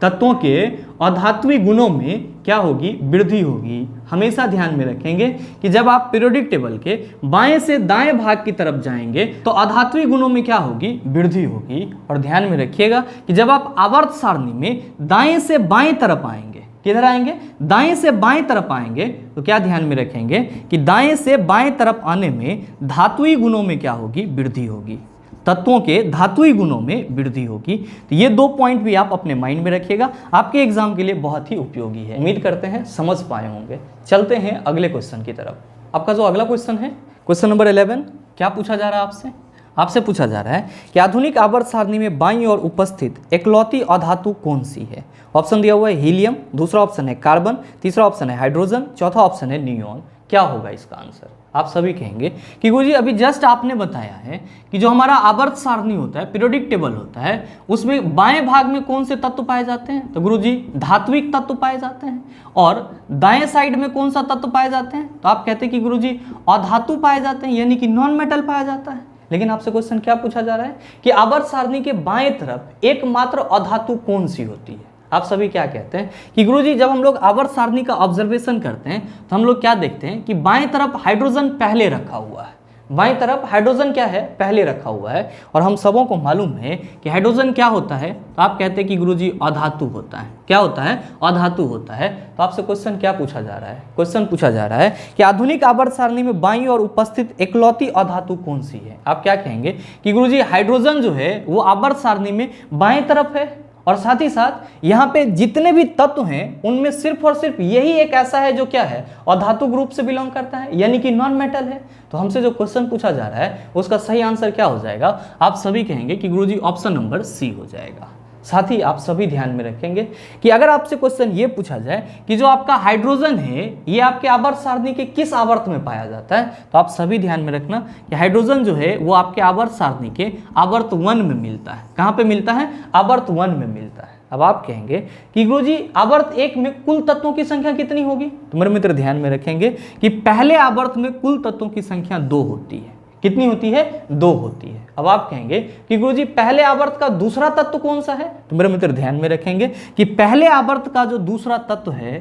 [SPEAKER 1] तत्वों के अधात्विक गुणों में क्या होगी, वृद्धि होगी। हमेशा ध्यान में रखेंगे कि जब आप पीरियोडिक टेबल के बाएं से दाएं भाग की तरफ जाएंगे तो अधात्विक गुणों में क्या होगी, वृद्धि होगी। और ध्यान में रखिएगा कि जब आप आवर्त सारणी में दाएं से बाएं तरफ आएंगे, किधर आएंगे, दाएं से बाएं तरफ आएंगे, तो क्या ध्यान में रखेंगे कि दाएं से बाएं तरफ आने में धात्विक गुणों में क्या होगी, वृद्धि होगी, तत्वों के धातुई गुणों में वृद्धि होगी। तो ये 2 पॉइंट भी आप अपने माइंड में रखिएगा, आपके एग्जाम के लिए बहुत ही उपयोगी है। उम्मीद करते हैं समझ पाए होंगे। चलते हैं अगले क्वेश्चन की तरफ। आपका जो अगला क्वेश्चन है, क्वेश्चन नंबर 11, क्या पूछा जा रहा है आपसे, आपसे पूछा जा रहा है कि आधुनिक आवर्त सारणी में बाईं ओर उपस्थित एकलौती अधातु कौन सी है। ऑप्शन दिया हुआ है हीलियम, दूसरा ऑप्शन है कार्बन, तीसरा ऑप्शन है हाइड्रोजन, चौथा ऑप्शन है नियॉन। क्या होगा इसका आंसर, आप सभी कहेंगे कि गुरुजी अभी जस्ट आपने बताया है कि जो हमारा आवर्त सारणी होता है, पीरियोडिक टेबल होता है, उसमें बाएं भाग में कौन से तत्व पाए जाते हैं, तो गुरुजी धात्विक तत्व पाए जाते हैं, और दाएं साइड में कौन सा तत्व पाए जाते हैं, तो आप कहते हैं कि गुरुजी अधातु पाए जाते हैं, यानी कि नॉन मेटल पाया जाता है। लेकिन आपसे क्वेश्चन क्या पूछा जा रहा है कि आवर्त सारणी के बाएं तरफ एकमात्र अधातु कौन सी होती है। आप सभी क्या कहते हैं कि गुरुजी जब हम लोग आवर्त सारणी का ऑब्जर्वेशन करते हैं तो हम लोग क्या देखते हैं कि बाएं तरफ हाइड्रोजन पहले रखा हुआ है, बाएं तरफ हाइड्रोजन क्या है, पहले रखा हुआ है, और हम सबों को मालूम है कि हाइड्रोजन क्या होता है, तो आप कहते हैं कि गुरुजी अधातु होता है। क्या होता है, अधातु होता है। तो आपसे क्वेश्चन क्या पूछा जा रहा है, क्वेश्चन पूछा जा रहा है कि आधुनिक आवर्त सारणी में बाईं ओर उपस्थित एकलौती अधातु कौन सी है। आप क्या कहेंगे कि गुरुजी हाइड्रोजन जो है वो आवर्त सारणी में बाएं तरफ है, और साथ ही साथ यहाँ पे जितने भी तत्व हैं उनमें सिर्फ और सिर्फ यही एक ऐसा है जो क्या है, अधातु ग्रुप से बिलोंग करता है, यानी कि नॉन मेटल है। तो हमसे जो क्वेश्चन पूछा जा रहा है उसका सही आंसर क्या हो जाएगा, आप सभी कहेंगे कि गुरुजी ऑप्शन नंबर सी हो जाएगा। साथ ही आप सभी ध्यान में रखेंगे कि अगर आपसे क्वेश्चन ये पूछा जाए कि जो आपका हाइड्रोजन है ये आपके आवर्त सारणी के किस आवर्त में पाया जाता है, तो आप सभी ध्यान में रखना कि हाइड्रोजन जो है वो आपके आवर्त सारणी के आवर्त 1 में मिलता है। कहाँ पे मिलता है, आवर्त 1 में मिलता है। अब आप कहेंगे कि गुरुजी आवर्त 1 में कुल तत्वों की संख्या कितनी होगी, तो मेरे मित्र ध्यान में रखेंगे कि पहले आवर्त में कुल तत्वों की संख्या 2 होती है। कितनी होती है, 2 होती है। अब आप कहेंगे कि गुरुजी पहले आवर्त का दूसरा तत्व कौन सा है, तो मेरे मित्र ध्यान में रखेंगे कि पहले आवर्त का जो दूसरा तत्व है,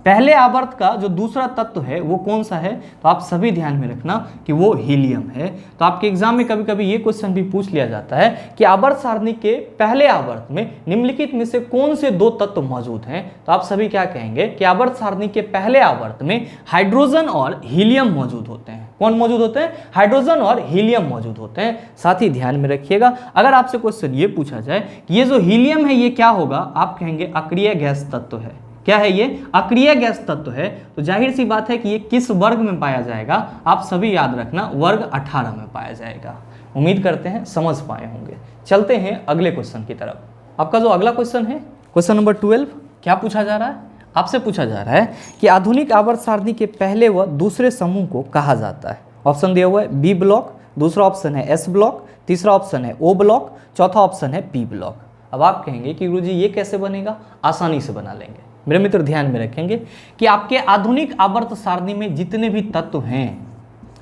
[SPEAKER 1] पहले आवर्त का जो दूसरा तत्व है वो कौन सा है, तो आप सभी ध्यान में रखना कि वो हीलियम है। तो आपके एग्जाम में कभी कभी ये क्वेश्चन भी पूछ लिया जाता है कि आवर्त सारणी के पहले आवर्त में निम्नलिखित में से कौन से 2 तत्व मौजूद हैं। तो आप सभी क्या कहेंगे कि आवर्त सारणी के पहले आवर्त में हाइड्रोजन और हीलियम मौजूद होते हैं। कौन मौजूद होते हैं, हाइड्रोजन और हीलियम मौजूद होते हैं। साथ ही ध्यान में रखिएगा, अगर आपसे क्वेश्चन ये पूछा जाए कि ये जो हीलियम है ये क्या होगा, आप कहेंगे अक्रिय गैस तत्व है। क्या है ये, अक्रिय गैस तत्व है। तो जाहिर सी बात है कि ये किस वर्ग में पाया जाएगा, आप सभी याद रखना वर्ग 18 में पाया जाएगा। उम्मीद करते हैं समझ पाए होंगे। चलते हैं अगले क्वेश्चन की तरफ। आपका जो अगला क्वेश्चन है, क्वेश्चन नंबर 12, क्या पूछा जा रहा है, आपसे पूछा जा रहा है कि आधुनिक आवर्त सारणी के पहले व दूसरे समूह को कहा जाता है। ऑप्शन दिया हुआ है बी ब्लॉक, दूसरा ऑप्शन है एस ब्लॉक, तीसरा ऑप्शन है ओ ब्लॉक, चौथा ऑप्शन है पी ब्लॉक। अब आप कहेंगे कि गुरुजी ये कैसे बनेगा, आसानी से बना लेंगे। मेरे मित्र ध्यान में रखेंगे कि आपके आधुनिक आवर्त सारणी में जितने भी तत्व हैं,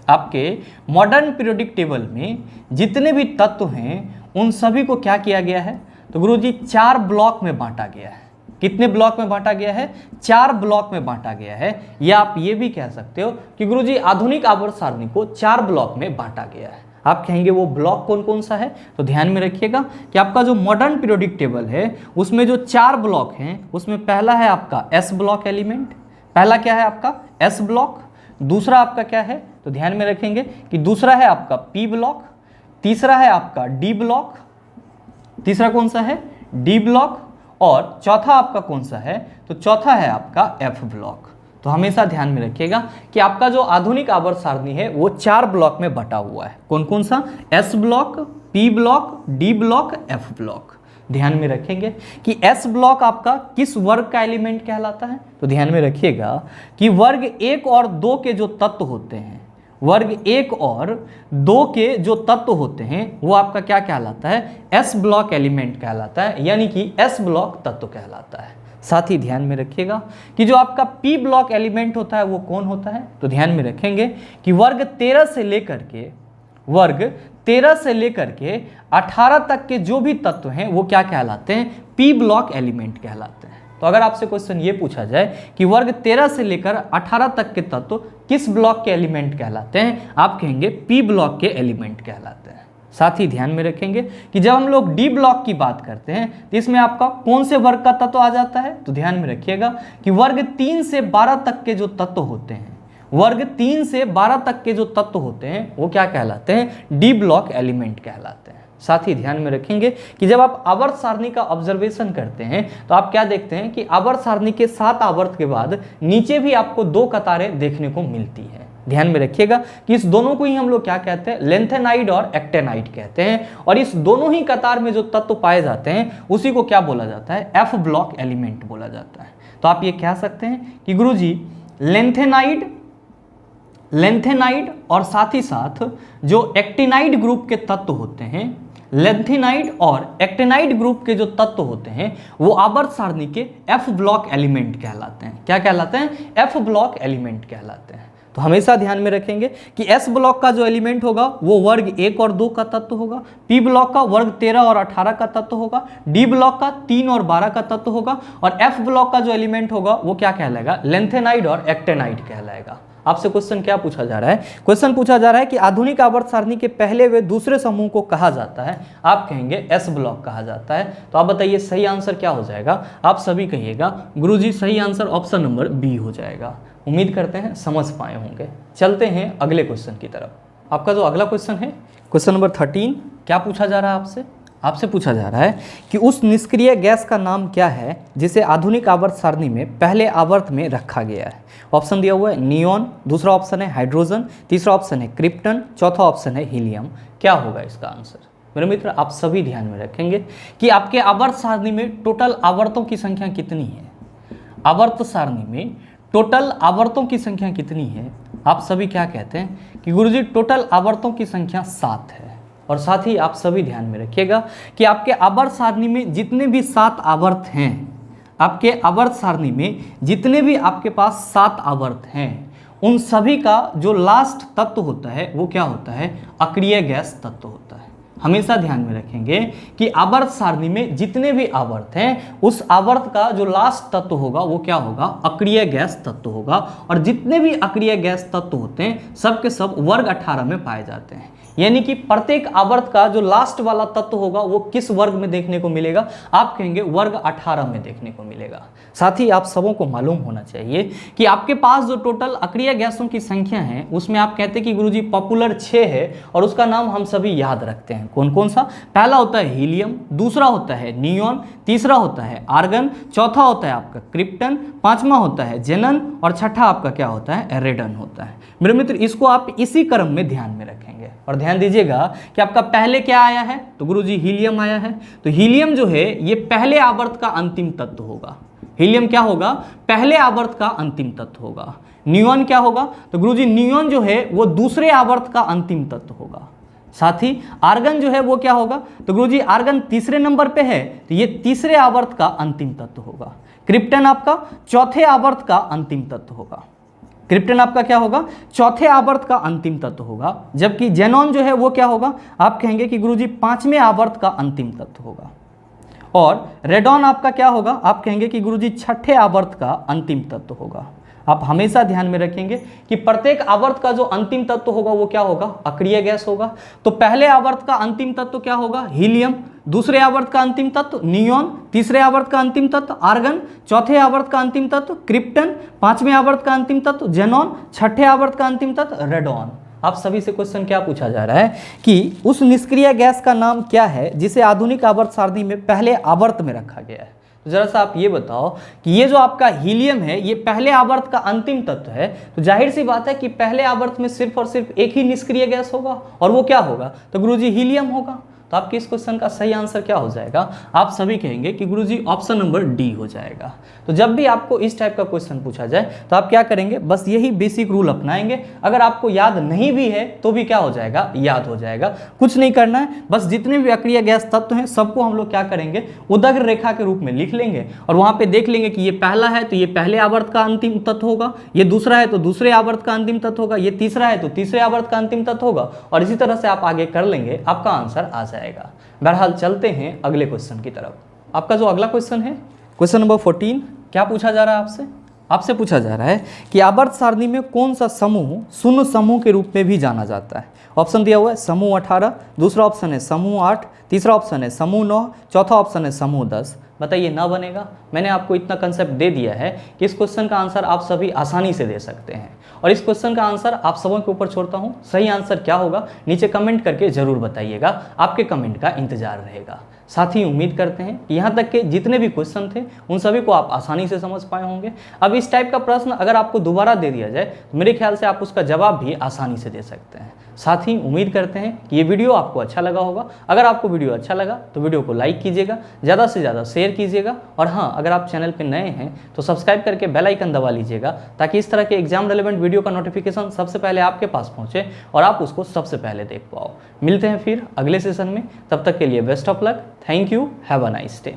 [SPEAKER 1] आपके मॉडर्न पीरियोडिक टेबल में जितने भी तत्व हैं उन सभी को क्या किया गया है, तो गुरुजी 4 ब्लॉक में बांटा गया है। कितने ब्लॉक में बांटा गया है? 4 ब्लॉक में बांटा गया है। या आप ये भी कह सकते हो कि गुरुजी आधुनिक आवर्त सारणी को 4 ब्लॉक में बांटा गया है। आप कहेंगे वो ब्लॉक कौन कौन सा है? तो ध्यान में रखिएगा कि आपका जो मॉडर्न पीरियोडिक टेबल है उसमें जो 4 ब्लॉक हैं उसमें पहला है आपका एस ब्लॉक एलिमेंट। पहला क्या है आपका? S block. दूसरा आपका क्या है? तो ध्यान में रखेंगे कि दूसरा है आपका पी ब्लॉक। तीसरा है आपका डी ब्लॉक। तीसरा कौन सा है? D block. और चौथा आपका कौन सा है? तो चौथा है आपका एफ ब्लॉक। तो हमेशा ध्यान में रखिएगा कि आपका जो आधुनिक आवर्त सारणी है वो 4 ब्लॉक में बटा हुआ है। कौन कौन सा? S block, P block, D block, F block. ध्यान में रखेंगे कि एस ब्लॉक आपका किस वर्ग का एलिमेंट कहलाता है? तो ध्यान में रखिएगा कि वर्ग 1 और 2 के जो तत्व होते हैं, वर्ग 1 और 2 के जो तत्व होते हैं वो आपका क्या कहलाता है? एस ब्लॉक एलिमेंट कहलाता है, यानी कि एस ब्लॉक तत्व कहलाता है। साथ ही ध्यान में रखिएगा कि जो आपका पी ब्लॉक एलिमेंट होता है वो कौन होता है? तो ध्यान में रखेंगे कि वर्ग 13 से लेकर के 18 तक के जो भी तत्व हैं वो क्या कहलाते हैं? पी ब्लॉक एलिमेंट कहलाते हैं। तो अगर आपसे क्वेश्चन ये पूछा जाए कि वर्ग 13 से लेकर 18 तक के तत्व किस ब्लॉक के एलिमेंट कहलाते हैं, आप कहेंगे पी ब्लॉक के एलिमेंट कहलाते हैं। साथ ही ध्यान में रखेंगे कि जब हम लोग डी ब्लॉक की बात करते हैं तो इसमें आपका कौन से वर्ग का तत्व आ जाता है? तो ध्यान में रखिएगा कि वर्ग 3 से 12 तक के जो तत्व होते हैं, वर्ग 3 से 12 तक के जो तत्व होते हैं वो क्या कहलाते हैं? डी ब्लॉक एलिमेंट कहलाते हैं। साथ ही ध्यान में रखेंगे कि जब आप आवर्त सारणी का ऑब्जर्वेशन करते हैं तो आप क्या देखते हैं कि आवर्त सारणी के 7 आवर्त के बाद नीचे भी आपको 2 कतारें देखने को मिलती हैं। ध्यान में रखिएगा कि इस दोनों को ही हम लोग क्या कहते हैं? लेंथेनाइड और एक्टेनाइड कहते हैं। और इस दोनों ही कतार में जो तत्व पाए जाते हैं उसी को क्या बोला जाता है? एफ ब्लॉक एलिमेंट बोला जाता है। तो आप ये कह सकते हैं कि गुरुजी लेंथेनाइड और साथ ही साथ जो एक्टिनाइड ग्रुप के तत्व होते हैं, लेंथेनाइड और एक्टिनाइड ग्रुप के जो तत्व होते हैं वो आवर्त सारणी के एफ ब्लॉक एलिमेंट कहलाते हैं। क्या कहलाते हैं? एफ ब्लॉक एलिमेंट कहलाते हैं। तो हमेशा ध्यान में रखेंगे कि एस ब्लॉक का जो एलिमेंट होगा वो वर्ग 1 और 2 का तत्व होगा, पी ब्लॉक का वर्ग 13 और 18 का तत्व होगा, डी ब्लॉक का 3 और 12 का तत्व होगा, और एफ ब्लॉक का जो एलिमेंट होगा वो क्या कहलाएगा? लेंथेनाइड और एक्टेनाइड कहलाएगा। आपसे क्वेश्चन क्या पूछा जा रहा है? क्वेश्चन पूछा जा रहा है कि आधुनिक आवर्त सारणी के पहले व दूसरे समूह को कहा जाता है, आप कहेंगे एस ब्लॉक कहा जाता है। तो आप बताइए सही आंसर क्या हो जाएगा? आप सभी कहिएगा गुरुजी सही आंसर ऑप्शन नंबर बी हो जाएगा। उम्मीद करते हैं समझ पाए होंगे। चलते हैं अगले क्वेश्चन की तरफ। आपका जो अगला क्वेश्चन है क्वेश्चन नंबर 13, क्या पूछा जा रहा है आपसे? आपसे पूछा जा रहा है कि उस निष्क्रिय गैस का नाम क्या है जिसे आधुनिक आवर्त सारणी में पहले आवर्त में रखा गया है? ऑप्शन दिया हुआ है नियॉन, दूसरा ऑप्शन है हाइड्रोजन, तीसरा ऑप्शन है क्रिप्टन, चौथा ऑप्शन है हीलियम। क्या होगा इसका आंसर? मेरे मित्र आप सभी ध्यान में रखेंगे कि आपके आवर्त सारणी में टोटल आवर्तों की संख्या कितनी है। आवर्त सारणी में टोटल आवर्तों की संख्या कितनी है? आप सभी क्या कहते हैं कि गुरुजी टोटल आवर्तों की संख्या 7 है। और साथ ही आप सभी ध्यान में रखिएगा कि आपके आवर्त सारणी में जितने भी 7 आवर्त हैं, आपके आवर्त सारणी में जितने भी आपके पास 7 आवर्त हैं, उन सभी का जो लास्ट तत्व होता है वो क्या होता है? अक्रिय गैस तत्व होता है। हमेशा ध्यान में रखेंगे कि आवर्त सारणी में जितने भी आवर्त हैं उस आवर्त का जो लास्ट तत्व होगा वो क्या होगा? अक्रिय गैस तत्व होगा। और जितने भी अक्रिय गैस तत्व होते हैं सब के सब वर्ग 18 में पाए जाते हैं। यानी कि प्रत्येक आवर्त का जो लास्ट वाला तत्व होगा वो किस वर्ग में देखने को मिलेगा? आप कहेंगे वर्ग 18 में देखने को मिलेगा। साथ ही आप सबों को मालूम होना चाहिए कि आपके पास जो टोटल अक्रिय गैसों की संख्या है उसमें आप कहते हैं कि गुरुजी पॉपुलर 6 है और उसका नाम हम सभी याद रखते हैं। कौन कौन सा? पहला होता है हीलियम, दूसरा होता है नियॉन, तीसरा होता है आर्गन, चौथा होता है आपका क्रिप्टन, पांचवा होता है जेनन और छठा आपका क्या होता है? रेडन होता है। मेरे मित्र इसको आप इसी क्रम में ध्यान में रखेंगे और ध्यान दीजिएगा कि आपका पहले क्या आया है? तो गुरुजी हीलियम आया है। तो हीलियम जो है ये पहले आवर्त का अंतिम तत्व होगा। हीलियम क्या होगा? पहले आवर्त का अंतिम तत्व होगा। नियॉन क्या होगा? तो गुरुजी नियॉन जो है वो दूसरे आवर्त का अंतिम तत्व होगा। साथ ही आर्गन जो है वो क्या होगा? तो गुरुजी आर्गन तीसरे नंबर पे है तो ये तीसरे आवर्त का अंतिम तत्व होगा। क्रिप्टन आपका चौथे आवर्त का अंतिम तत्व होगा। क्रिप्टन आपका क्या होगा? चौथे आवर्त का अंतिम तत्व होगा। जबकि जेनॉन जो है वो क्या होगा? आप कहेंगे कि गुरुजी 5वें आवर्त का अंतिम तत्व होगा। और रेडॉन आपका क्या होगा, आप कहेंगे कि गुरुजी छठे आवर्त का अंतिम तत्व होगा। आप हमेशा ध्यान में रखेंगे कि प्रत्येक आवर्त का जो अंतिम तत्व होगा वो क्या होगा, अक्रिय गैस होगा। तो पहले आवर्त का अंतिम तत्व क्या होगा, हीलियम। दूसरे आवर्त का अंतिम तत्व नियॉन। तीसरे आवर्त का अंतिम तत्व आर्गन। चौथे आवर्त का अंतिम तत्व क्रिप्टन। पांचवें आवर्त का अंतिम तत्व जेनॉन। छठे आवर्त का अंतिम तत्व रेडॉन। आप सभी से क्वेश्चन क्या पूछा जा रहा है कि उस निष्क्रिय गैस का नाम क्या है जिसे आधुनिक आवर्त सारणी में पहले आवर्त में रखा गया है। तो जरा सा आप ये बताओ कि ये जो आपका हीलियम है ये पहले आवर्त का अंतिम तत्व है, तो जाहिर सी बात है कि पहले आवर्त में सिर्फ और सिर्फ एक ही निष्क्रिय गैस होगा, और वो क्या होगा, तो गुरुजी हीलियम होगा। तो आपके इस क्वेश्चन का सही आंसर क्या हो जाएगा, आप सभी कहेंगे कि गुरुजी ऑप्शन नंबर डी हो जाएगा। तो जब भी आपको इस टाइप का क्वेश्चन पूछा जाए तो आप क्या करेंगे, बस यही बेसिक रूल अपनाएंगे। अगर आपको याद नहीं भी है तो भी क्या हो जाएगा, याद हो जाएगा। कुछ नहीं करना है, बस जितने भी अक्रिय गैस तत्व हैं सबको हम लोग क्या करेंगे, उदग्र रेखा के रूप में लिख लेंगे, और वहां पे देख लेंगे कि ये पहला है तो ये पहले आवर्त का अंतिम तत्व होगा, ये दूसरा है तो दूसरे आवर्त का अंतिम तत्व होगा, ये तीसरा है तो तीसरे आवर्त का अंतिम तत्व होगा, और इसी तरह से आप आगे कर लेंगे, आपका आंसर आ जाएगा। बहरहाल चलते हैं अगले क्वेश्चन की तरफ। आपका जो अगला क्वेश्चन है, क्वेश्चन नंबर 14, क्या पूछा जा रहा है आपसे, आपसे पूछा जा रहा है कि आवर्त सारणी में कौन सा समूह शून्य समूह के रूप में भी जाना जाता है। ऑप्शन दिया हुआ है समूह 18, दूसरा ऑप्शन है समूह 8, तीसरा ऑप्शन है समूह 9, चौथा ऑप्शन है समूह 10। बताइए ना बनेगा। मैंने आपको इतना कंसेप्ट दे दिया है कि इस क्वेश्चन का आंसर आप सभी आसानी से दे सकते हैं, और इस क्वेश्चन का आंसर आप सबों के ऊपर छोड़ता हूँ। सही आंसर क्या होगा नीचे कमेंट करके जरूर बताइएगा, आपके कमेंट का इंतजार रहेगा। साथ ही उम्मीद करते हैं कि यहाँ तक के जितने भी क्वेश्चन थे उन सभी को आप आसानी से समझ पाए होंगे। अब इस टाइप का प्रश्न अगर आपको दोबारा दे दिया जाए तो मेरे ख्याल से आप उसका जवाब भी आसानी से दे सकते हैं। साथ ही उम्मीद करते हैं कि ये वीडियो आपको अच्छा लगा होगा। अगर आपको वीडियो अच्छा लगा तो वीडियो को लाइक कीजिएगा, ज़्यादा से ज़्यादा शेयर कीजिएगा, और हाँ, अगर आप चैनल पर नए हैं तो सब्सक्राइब करके बेल आइकन दबा लीजिएगा, ताकि इस तरह के एग्जाम रेलेवेंट वीडियो का नोटिफिकेशन सबसे पहले आपके पास पहुँचे और आप उसको सबसे पहले देख पाओ। मिलते हैं फिर अगले सेशन में, तब तक के लिए best of luck. Thank you, have a nice day.